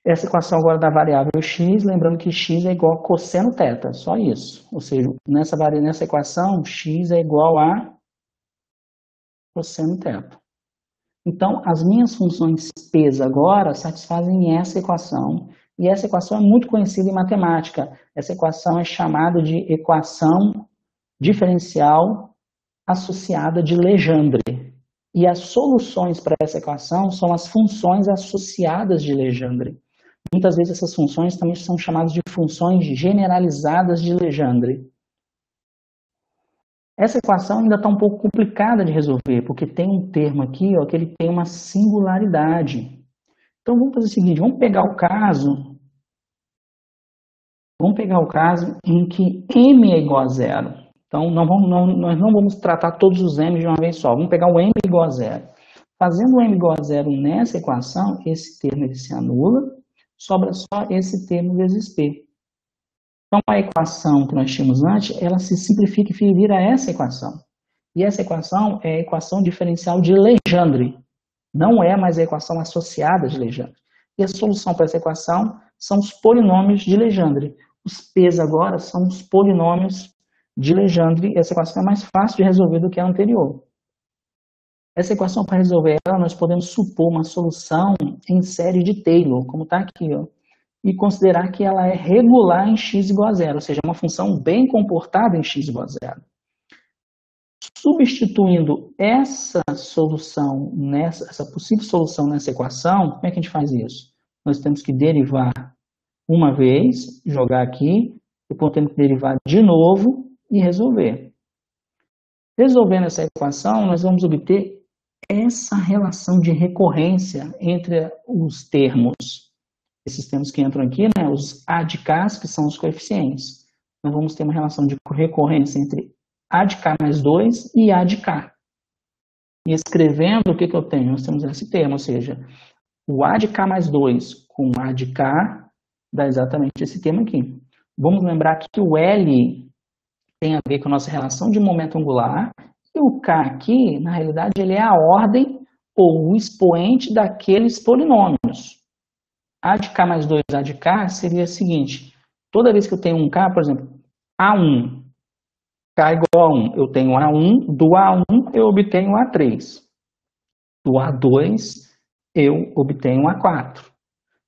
Essa equação agora da variável x, lembrando que x é igual a cosseno θ, só isso. Ou seja, nessa equação, x é igual a cosseno θ. Então, as minhas funções p agora satisfazem essa equação. E essa equação é muito conhecida em matemática. Essa equação é chamada de equação diferencial associada de Legendre. E as soluções para essa equação são as funções associadas de Legendre. Muitas vezes essas funções também são chamadas de funções generalizadas de Legendre. Essa equação ainda está um pouco complicada de resolver, porque tem um termo aqui, ó, que ele tem uma singularidade. Então vamos fazer o seguinte, vamos pegar o caso em que m é igual a zero. Então nós não vamos tratar todos os m de uma vez só, vamos pegar o m igual a zero. Fazendo o m igual a zero nessa equação, esse termo ele se anula, sobra só esse termo vezes p. Então a equação que nós tínhamos antes, ela se simplifica e vira essa equação. E essa equação é a equação diferencial de Legendre. Não é mais a equação associada de Legendre. E a solução para essa equação são os polinômios de Legendre. Os p's agora são os polinômios de Legendre. Essa equação é mais fácil de resolver do que a anterior. Essa equação, para resolver ela, nós podemos supor uma solução em série de Taylor, como está aqui, ó, e considerar que ela é regular em x igual a zero, ou seja, uma função bem comportada em x igual a zero. Substituindo essa solução, essa possível solução nessa equação, como é que a gente faz isso? Nós temos que derivar uma vez, jogar aqui, depois temos que derivar de novo e resolver. Resolvendo essa equação, nós vamos obter essa relação de recorrência entre os termos. Esses termos que entram aqui, né, os A de K, que são os coeficientes. Nós vamos ter uma relação de recorrência entre A de K mais 2 e A de K. E escrevendo, o que eu tenho? Nós temos esse termo, ou seja, o A de K mais 2 com A de K dá exatamente esse termo aqui. Vamos lembrar que o L tem a ver com a nossa relação de momento angular, e o K aqui, na realidade, ele é a ordem ou o expoente daqueles polinômios. A de K mais 2 A de K seria o seguinte, toda vez que eu tenho um K, por exemplo, A1, K igual a 1, eu tenho A1, do A1 eu obtenho A3, do A2 eu obtenho A4,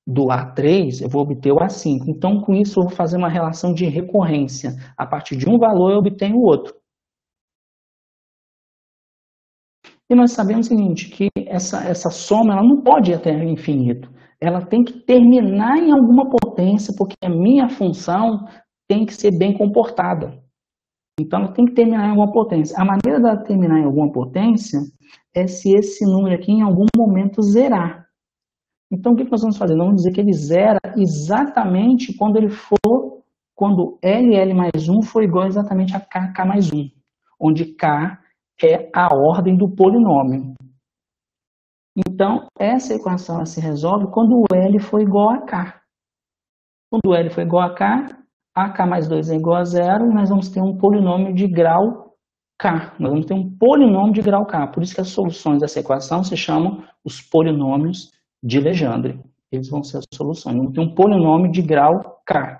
do A3 eu vou obter o A5. Então, com isso, eu vou fazer uma relação de recorrência. A partir de um valor, eu obtenho o outro. E nós sabemos o seguinte, que essa soma ela não pode ir até o infinito. Ela tem que terminar em alguma potência, porque a minha função tem que ser bem comportada. Então, ela tem que terminar em alguma potência. A maneira dela terminar em alguma potência é se esse número aqui em algum momento zerar. Então, o que nós vamos fazer? Nós vamos dizer que ele zera exatamente quando quando L mais 1 for igual exatamente a K mais 1, onde K é a ordem do polinômio. Então, essa equação ela se resolve quando o L for igual a K. Quando o L for igual a K mais 2 é igual a zero, e nós vamos ter um polinômio de grau K. Nós vamos ter um polinômio de grau K. Por isso que as soluções dessa equação se chamam os polinômios de Legendre. Eles vão ser as soluções. Vamos ter um polinômio de grau K.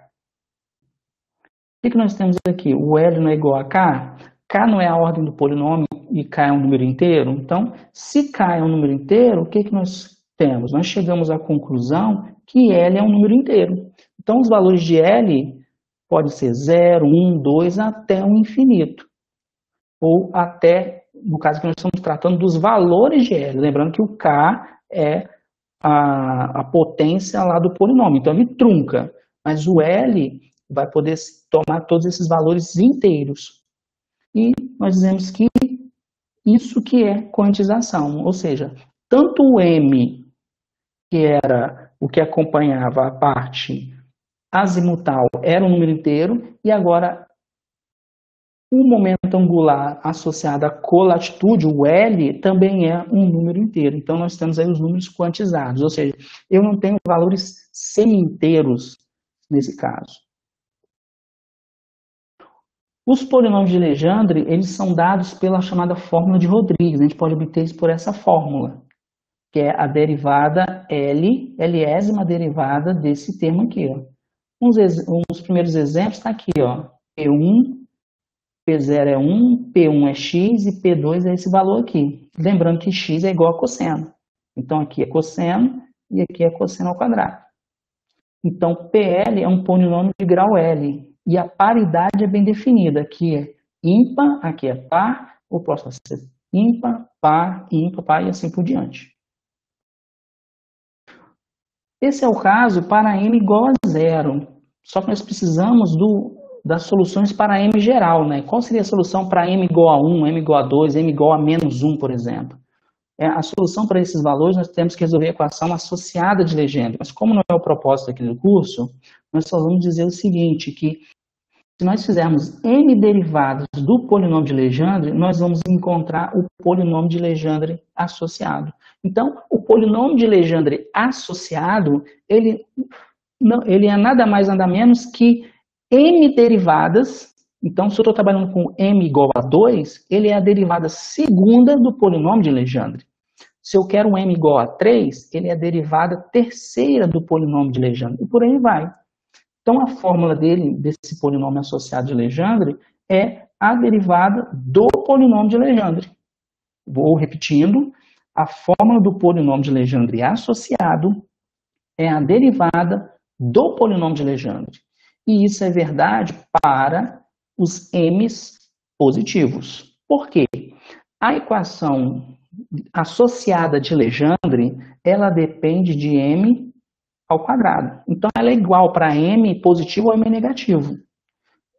O que nós temos aqui? O L não é igual a K? K não é a ordem do polinômio e K é um número inteiro? Então, se K é um número inteiro, o que nós temos? Nós chegamos à conclusão que L é um número inteiro. Então, os valores de L podem ser 0, 1, 2, até o infinito. Ou até, no caso que nós estamos tratando dos valores de L. Lembrando que o K é a potência lá do polinômio. Então, ele trunca. Mas o L vai poder tomar todos esses valores inteiros. E nós dizemos que isso que é quantização. Ou seja, tanto o M, que era o que acompanhava a parte azimutal, era um número inteiro, e agora o momento angular associado à colatitude, o L, também é um número inteiro. Então, nós temos aí os números quantizados, ou seja, eu não tenho valores semi-inteiros nesse caso. Os polinômios de Legendre, eles são dados pela chamada fórmula de Rodrigues. A gente pode obter isso por essa fórmula, que é a derivada L, Lésima derivada desse termo aqui. Ó. Uns primeiros exemplos está aqui, ó, P1, P0 é 1, P1 é x e P2 é esse valor aqui. Lembrando que x é igual a cosseno. Então, aqui é cosseno e aqui é cosseno ao quadrado. Então, PL é um polinômio de grau L. E a paridade é bem definida. Aqui é ímpar, aqui é par. O próximo vai ser ímpar, par, ímpar, par e assim por diante. Esse é o caso para m igual a zero. Só que nós precisamos das soluções para m geral, né? Qual seria a solução para m igual a 1, m igual a 2, m igual a menos 1, por exemplo? A solução para esses valores, nós temos que resolver a equação associada de Legendre. Mas como não é o propósito aqui do curso, nós só vamos dizer o seguinte, que se nós fizermos n derivadas do polinômio de Legendre, nós vamos encontrar o polinômio de Legendre associado. Então, o polinômio de Legendre associado, ele é nada mais, nada menos que m derivadas. Então, se eu estou trabalhando com m igual a 2, ele é a derivada segunda do polinômio de Legendre. Se eu quero um m igual a 3, ele é a derivada terceira do polinômio de Legendre. E por aí vai. Então, a fórmula desse polinômio associado de Legendre, é a derivada do polinômio de Legendre. Vou repetindo, a fórmula do polinômio de Legendre associado é a derivada do polinômio de Legendre. E isso é verdade para os m's positivos. Por quê? A equação associada de Legendre, ela depende de m ao quadrado. Então, ela é igual para m positivo ou m negativo. O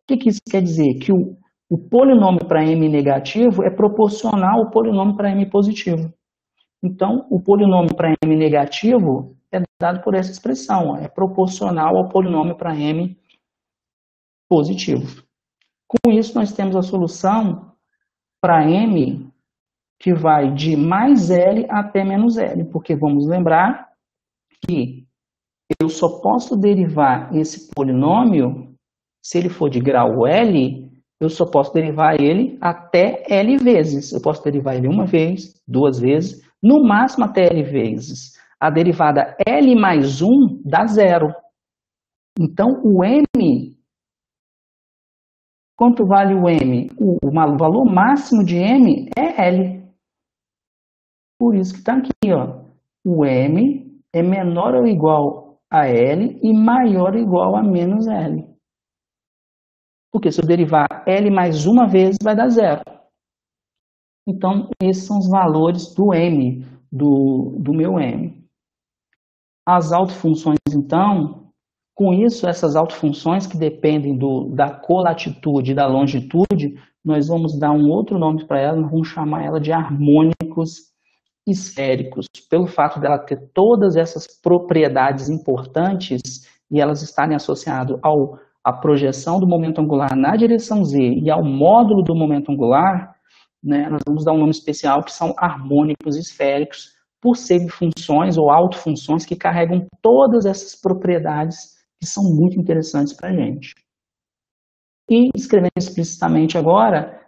que isso quer dizer? Que o polinômio para m negativo é proporcional ao polinômio para m positivo. Então, o polinômio para m negativo é dado por essa expressão, é proporcional ao polinômio para m positivo. Com isso, nós temos a solução para m que vai de mais L até menos L, porque vamos lembrar que eu só posso derivar esse polinômio, se ele for de grau L, eu só posso derivar ele até L vezes. Eu posso derivar ele uma vez, duas vezes, no máximo até L vezes. A derivada L mais 1 dá zero. Então, o M, quanto vale o M? O valor máximo de M é L. Por isso que está aqui, ó. O M é menor ou igual a L e maior ou igual a menos L. Porque se eu derivar L mais uma vez, vai dar zero. Então, esses são os valores do M, do meu M. As autofunções, então, com isso, essas autofunções que dependem da colatitude e da longitude, nós vamos dar um outro nome para ela, nós vamos chamar ela de harmônicos esféricos, pelo fato dela ter todas essas propriedades importantes e elas estarem associadas à projeção do momento angular na direção z e ao módulo do momento angular, né, nós vamos dar um nome especial que são harmônicos esféricos, por serem funções ou autofunções que carregam todas essas propriedades que são muito interessantes para a gente. E escrevendo explicitamente agora,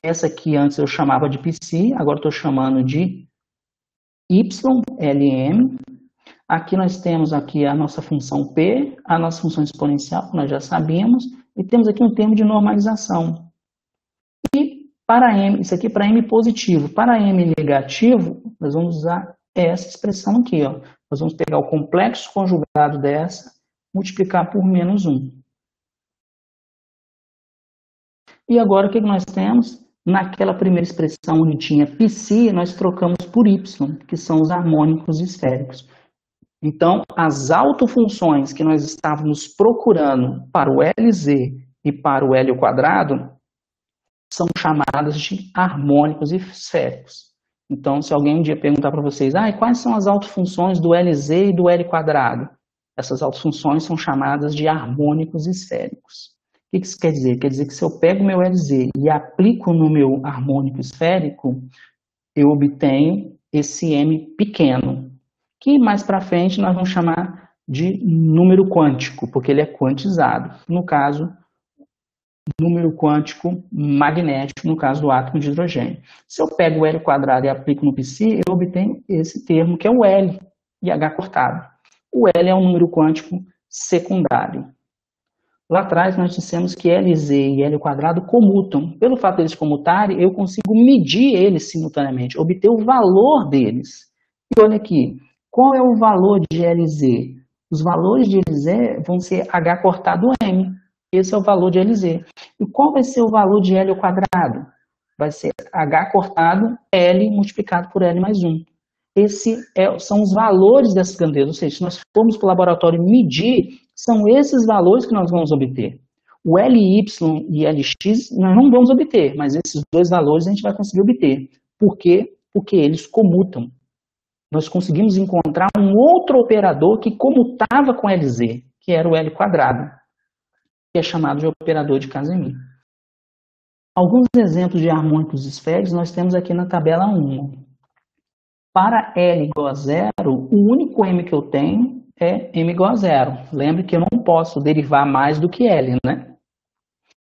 essa aqui antes eu chamava de psi, agora estou chamando de YLM. Aqui nós temos aqui a nossa função P, a nossa função exponencial, que nós já sabíamos, e temos aqui um termo de normalização. E para M, isso aqui para M positivo. Para M negativo, nós vamos usar essa expressão aqui, ó. Nós vamos pegar o complexo conjugado dessa, multiplicar por menos 1. E agora o que nós temos? Naquela primeira expressão onde tinha psi, nós trocamos por y, que são os harmônicos esféricos. Então, as autofunções que nós estávamos procurando para o LZ e para o L ao quadrado são chamadas de harmônicos esféricos. Então, se alguém um dia perguntar para vocês, quais são as autofunções do LZ e do L quadrado? Essas autofunções são chamadas de harmônicos esféricos. O que isso quer dizer? Quer dizer que se eu pego o meu LZ e aplico no meu harmônico esférico, eu obtenho esse M pequeno, que mais para frente nós vamos chamar de número quântico, porque ele é quantizado. No caso, número quântico magnético, no caso do átomo de hidrogênio. Se eu pego o L quadrado e aplico no psi, eu obtenho esse termo que é o L e H cortado. O L é um número quântico secundário. Lá atrás nós dissemos que LZ e L quadrado comutam. Pelo fato deles comutarem, eu consigo medir eles simultaneamente, obter o valor deles. E olha aqui, qual é o valor de LZ? Os valores de LZ vão ser H cortado M. Esse é o valor de LZ. E qual vai ser o valor de L ao quadrado? vai ser H cortado L multiplicado por L mais 1. Esses são os valores dessas grandezas, ou seja, se nós formos para o laboratório medir, são esses valores que nós vamos obter. O LY e LX nós não vamos obter, mas esses dois valores a gente vai conseguir obter. Por quê? Porque eles comutam. Nós conseguimos encontrar um outro operador que comutava com LZ, que era o L quadrado, que é chamado de operador de Casimir. Alguns exemplos de harmônicos esféricos nós temos aqui na tabela 1. Para L igual a zero, o único M que eu tenho é M igual a zero. Lembre que eu não posso derivar mais do que L, né?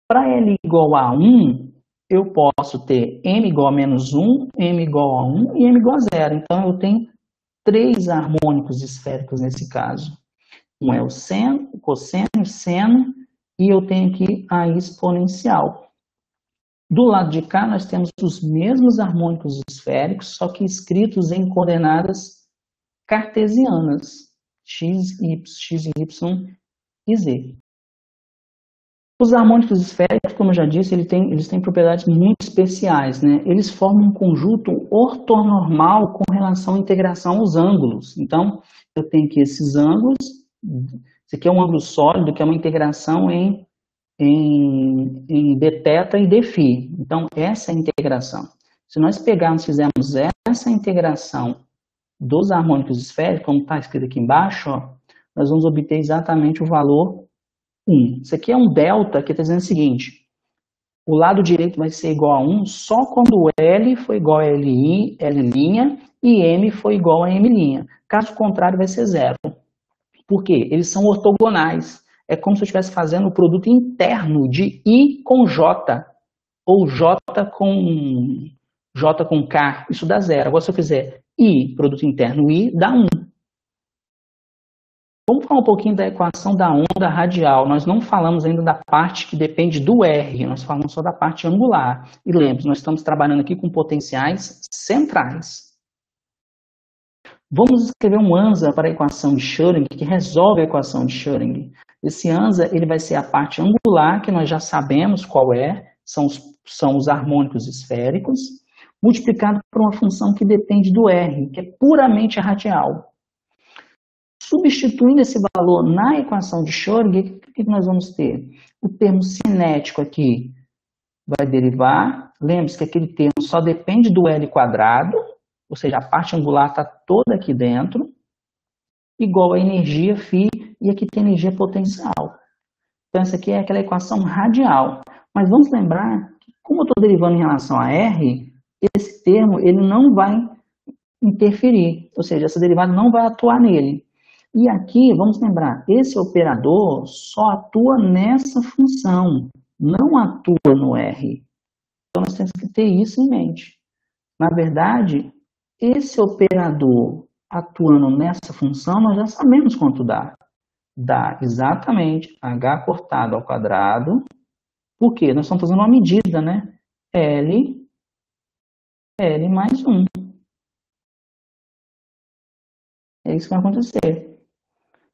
Para L igual a 1, eu posso ter M igual a menos 1, M igual a 1 e M igual a zero. Então, eu tenho 3 harmônicos esféricos nesse caso. Um é o seno, o cosseno, o seno, e eu tenho aqui a exponencial. Do lado de cá, nós temos os mesmos harmônicos esféricos, só que escritos em coordenadas cartesianas, x, y e z. Os harmônicos esféricos, como eu já disse, eles têm propriedades muito especiais, né? Eles formam um conjunto ortonormal com relação à integração aos ângulos. Então, eu tenho aqui esses ângulos, esse aqui é um ângulo sólido, que é uma integração em dθ e dφ. Então, essa é a integração. Se nós pegarmos, fizermos essa integração dos harmônicos esféricos, como está escrito aqui embaixo, ó, nós vamos obter exatamente o valor 1. Isso aqui é um delta que está dizendo o seguinte: o lado direito vai ser igual a 1 só quando L for igual a L', L' e M for igual a M'. Caso contrário, vai ser zero. Por quê? Eles são ortogonais. É como se eu estivesse fazendo o produto interno de I com J, ou J com K, isso dá zero. Agora, se eu fizer I, produto interno I, dá 1. Vamos falar um pouquinho da equação da onda radial. Nós não falamos ainda da parte que depende do R, nós falamos só da parte angular. E lembre-se, nós estamos trabalhando aqui com potenciais centrais. Vamos escrever um ANSA para a equação de Schrödinger, que resolve a equação de Schrödinger. Esse ANSA ele vai ser a parte angular, que nós já sabemos qual é, são os harmônicos esféricos, multiplicado por uma função que depende do R, que é puramente radial. Substituindo esse valor na equação de Schrödinger, o que nós vamos ter? O termo cinético aqui vai derivar. Lembre-se que aquele termo só depende do L quadrado, ou seja, a parte angular está toda aqui dentro, igual a energia φ, e aqui tem energia potencial. Então, essa aqui é aquela equação radial. Mas vamos lembrar que, como eu estou derivando em relação a R, esse termo ele não vai interferir, ou seja, essa derivada não vai atuar nele. E aqui, vamos lembrar, esse operador só atua nessa função, não atua no R. Então, nós temos que ter isso em mente. Na verdade, esse operador atuando nessa função, nós já sabemos quanto dá. Dá exatamente h cortado ao quadrado. Por quê? Nós estamos fazendo uma medida, né? L mais 1. É isso que vai acontecer.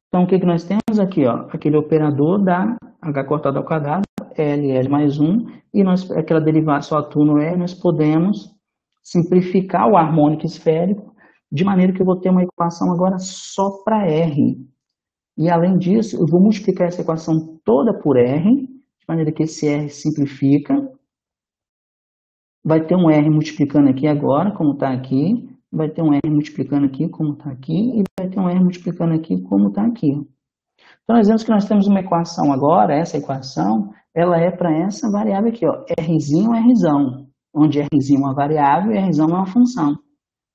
Então, o que nós temos aqui? Ó? Aquele operador dá h cortado ao quadrado, L mais 1, e aquela derivada só atua no R, nós podemos simplificar o harmônico esférico, de maneira que eu vou ter uma equação agora só para R. E, além disso, eu vou multiplicar essa equação toda por R, de maneira que esse R simplifica. Vai ter um R multiplicando aqui agora, como está aqui. Vai ter um R multiplicando aqui, como está aqui. E vai ter um R multiplicando aqui, como está aqui. Então, nós vemos que nós temos uma equação agora. Essa equação, ela é para essa variável aqui, ó, Rzinho, Rzão. Onde Rzinho é uma variável e Rzão é uma função.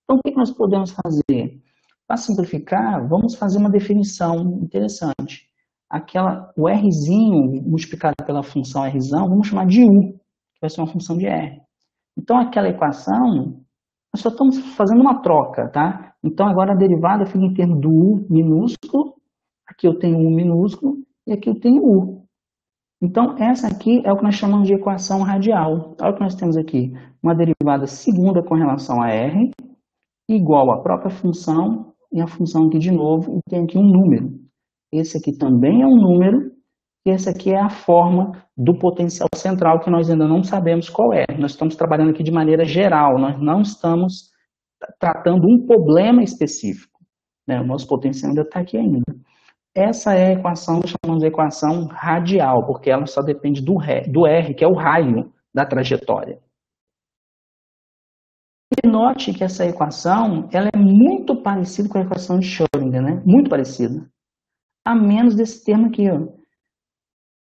Então, o que nós podemos fazer? Para simplificar, vamos fazer uma definição interessante. O Rzinho multiplicado pela função Rzão, vamos chamar de U, que vai ser uma função de R. Então, aquela equação, nós só estamos fazendo uma troca, tá? Então, agora a derivada fica em termos do U minúsculo, aqui eu tenho U minúsculo, e aqui eu tenho U. Então, essa aqui é o que nós chamamos de equação radial. Olha o que nós temos aqui. Uma derivada segunda com relação a R, igual à própria função, e a função aqui de novo, e tem aqui um número. Esse aqui também é um número, e essa aqui é a forma do potencial central que nós ainda não sabemos qual é. Nós estamos trabalhando aqui de maneira geral, nós não estamos tratando um problema específico, né? O nosso potencial ainda está aqui ainda. Essa é a equação, chamamos de equação radial, porque ela só depende do R, que é o raio da trajetória. E note que essa equação ela é muito parecida com a equação de Schrödinger, né? Muito parecida. A menos desse termo aqui, ó.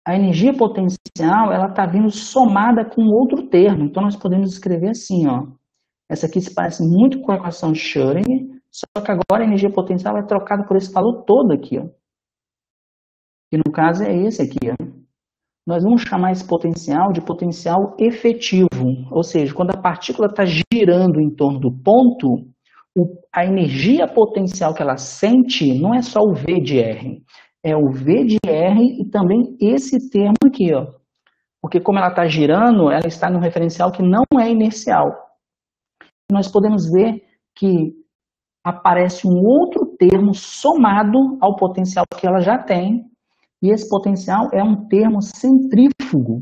A energia potencial ela está vindo somada com outro termo. Então nós podemos escrever assim, ó. Essa aqui se parece muito com a equação de Schrödinger, só que agora a energia potencial é trocada por esse valor todo aqui, ó. Que no caso é esse aqui, ó. Nós vamos chamar esse potencial de potencial efetivo, ou seja, quando a partícula está girando em torno do ponto, a energia potencial que ela sente não é só o V de R, é o V de R e também esse termo aqui, ó. Porque como ela está girando, ela está num referencial que não é inercial. Nós podemos ver que aparece um outro termo somado ao potencial que ela já tem, e esse potencial é um termo centrífugo.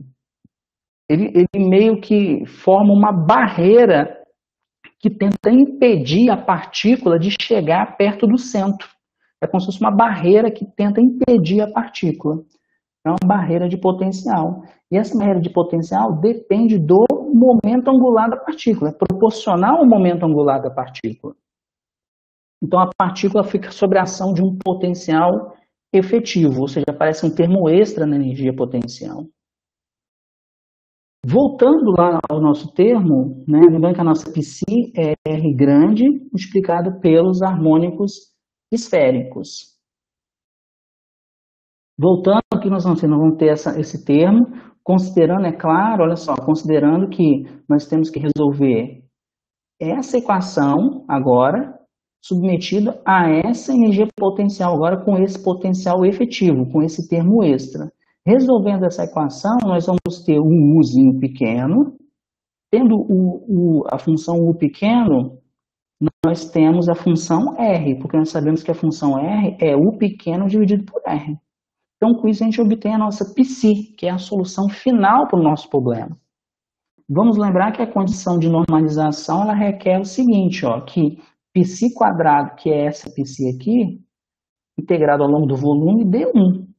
Ele meio que forma uma barreira que tenta impedir a partícula de chegar perto do centro. É como se fosse uma barreira que tenta impedir a partícula. É uma barreira de potencial. E essa barreira de potencial depende do momento angular da partícula, é proporcional ao momento angular da partícula. Então a partícula fica sob a ação de um potencial efetivo, ou seja, aparece um termo extra na energia potencial. Voltando lá ao nosso termo, né, lembrando que a nossa Psi é R grande multiplicado pelos harmônicos esféricos. Voltando aqui, nós vamos ter esse termo, considerando, é claro, olha só, considerando que nós temos que resolver essa equação agora, submetida a essa energia potencial agora com esse potencial efetivo, com esse termo extra. Resolvendo essa equação, nós vamos ter um Uzinho pequeno. Tendo a função U pequeno, nós temos a função R, porque nós sabemos que a função R é U pequeno dividido por R. Então, com isso, a gente obtém a nossa Psi, que é a solução final para o nosso problema. Vamos lembrar que a condição de normalização ela requer o seguinte, ó, que Psi quadrado, que é essa Psi aqui, integrado ao longo do volume, dê 1.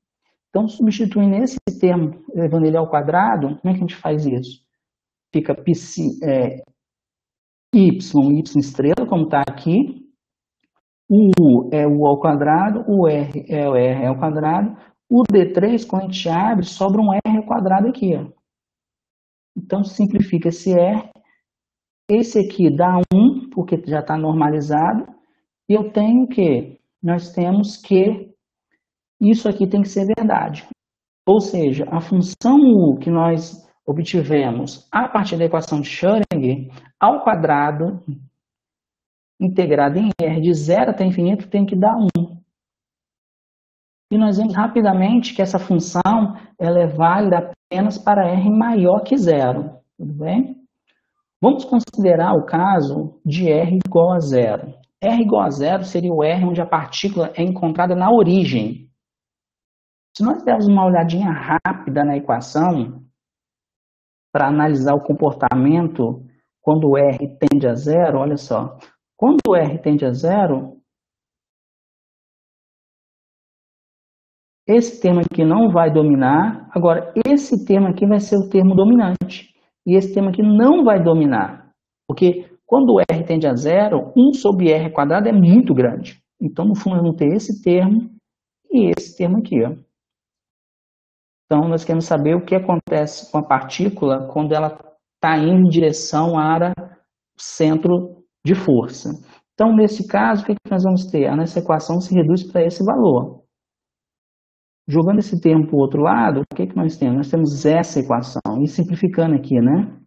Então, substituindo esse termo, levando ele ao quadrado, como é que a gente faz isso? Fica Psi, y estrela, como está aqui. O U é o U ao quadrado, o R é o R ao quadrado. O D3, quando a gente abre, sobra um R ao quadrado aqui, ó. Então, simplifica esse R. Esse aqui dá 1, porque já está normalizado. E eu tenho que, nós temos que, isso aqui tem que ser verdade. Ou seja, a função U que nós obtivemos a partir da equação de Schrödinger, ao quadrado, integrado em R de 0 até infinito, tem que dar 1. E nós vemos rapidamente que essa função ela é válida apenas para R maior que 0. Tudo bem? Vamos considerar o caso de R igual a 0. R igual a 0 seria o R onde a partícula é encontrada na origem. Se nós dermos uma olhadinha rápida na equação, para analisar o comportamento quando o R tende a 0, olha só. Quando o R tende a 0, esse termo aqui não vai dominar. Agora, esse termo aqui vai ser o termo dominante. E esse termo aqui não vai dominar. Porque quando o R tende a 0, 1 sobre R quadrado é muito grande. Então, no fundo, nós vamos ter esse termo e esse termo aqui, ó. Então, nós queremos saber o que acontece com a partícula quando ela está indo em direção ao centro de força. Então, nesse caso, o que nós vamos ter? A nossa equação se reduz para esse valor. Jogando esse termo para o outro lado, o que nós temos? Nós temos essa equação. E simplificando aqui, né?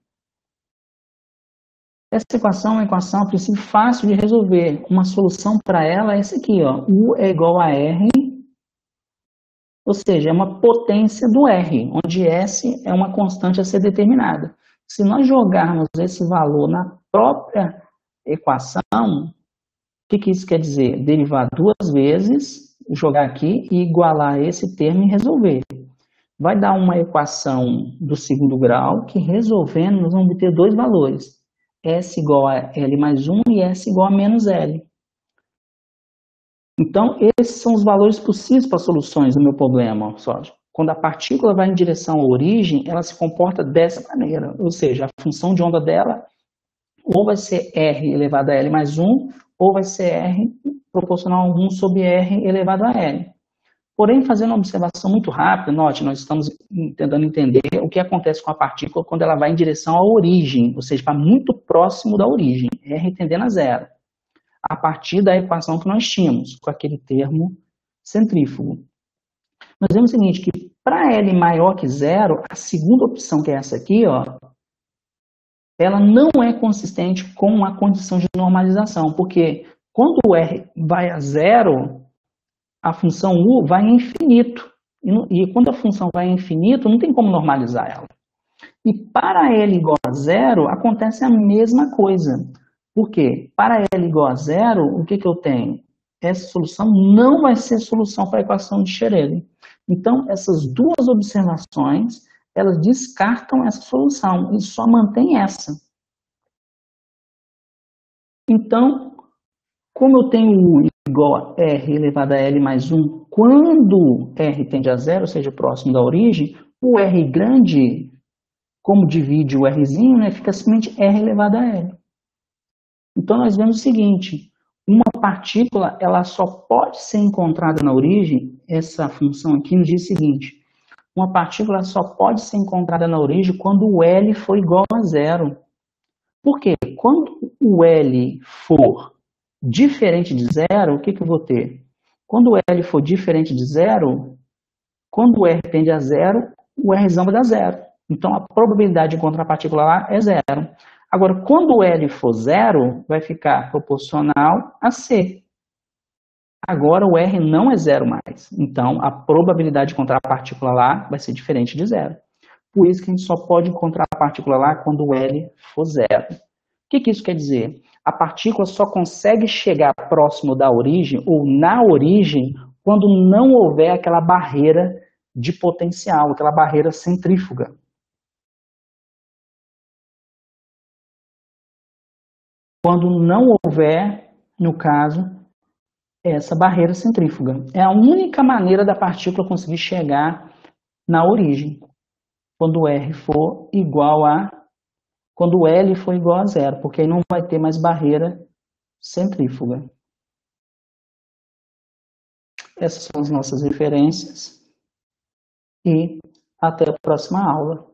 Essa equação é uma equação, a princípio, fácil de resolver. Uma solução para ela é essa aqui, ó. U é igual a R. Ou seja, é uma potência do R, onde S é uma constante a ser determinada. Se nós jogarmos esse valor na própria equação, o que isso quer dizer? Derivar duas vezes, jogar aqui e igualar esse termo e resolver. vai dar uma equação do segundo grau que, resolvendo, nós vamos ter dois valores. S igual a L mais 1 e S igual a menos L. Então, esses são os valores possíveis para soluções do meu problema. Só. Quando a partícula vai em direção à origem, ela se comporta dessa maneira. Ou seja, a função de onda dela ou vai ser R elevado a L mais 1, ou vai ser R proporcional a 1 sobre R elevado a L. Porém, fazendo uma observação muito rápida, note, nós estamos tentando entender o que acontece com a partícula quando ela vai em direção à origem, ou seja, para muito próximo da origem, R tendendo a zero, a partir da equação que nós tínhamos, com aquele termo centrífugo. Nós vemos o seguinte, que para L maior que zero, a segunda opção, que é essa aqui, ó, ela não é consistente com a condição de normalização, porque quando o R vai a zero, a função U vai a infinito. E quando a função vai a infinito, não tem como normalizar ela. E para L igual a zero, acontece a mesma coisa. Por quê? Para L igual a zero, o que eu tenho? Essa solução não vai ser solução para a equação de Schrödinger. Então, essas duas observações, elas descartam essa solução e só mantém essa. Então, como eu tenho U igual a R elevado a L mais 1, quando R tende a zero, ou seja, próximo da origem, o R grande, como divide o Rzinho, né, fica simplesmente R elevado a L. Então, nós vemos o seguinte, uma partícula ela só pode ser encontrada na origem, essa função aqui nos diz o seguinte, uma partícula só pode ser encontrada na origem quando o L for igual a zero. Por quê? Quando o L for diferente de zero, o que eu vou ter? Quando o L for diferente de zero, quando o R tende a zero, o Rzão vai dar zero. Então, a probabilidade de encontrar a partícula lá é zero. Agora, quando o L for zero, vai ficar proporcional a C. Agora, o R não é zero mais. Então, a probabilidade de encontrar a partícula lá vai ser diferente de zero. Por isso que a gente só pode encontrar a partícula lá quando o L for zero. O que isso quer dizer? A partícula só consegue chegar próximo da origem ou na origem quando não houver aquela barreira de potencial, aquela barreira centrífuga. Quando não houver, no caso, essa barreira centrífuga. É a única maneira da partícula conseguir chegar na origem. Quando o R for igual a... Quando o L for igual a zero, porque aí não vai ter mais barreira centrífuga. Essas são as nossas referências e até a próxima aula.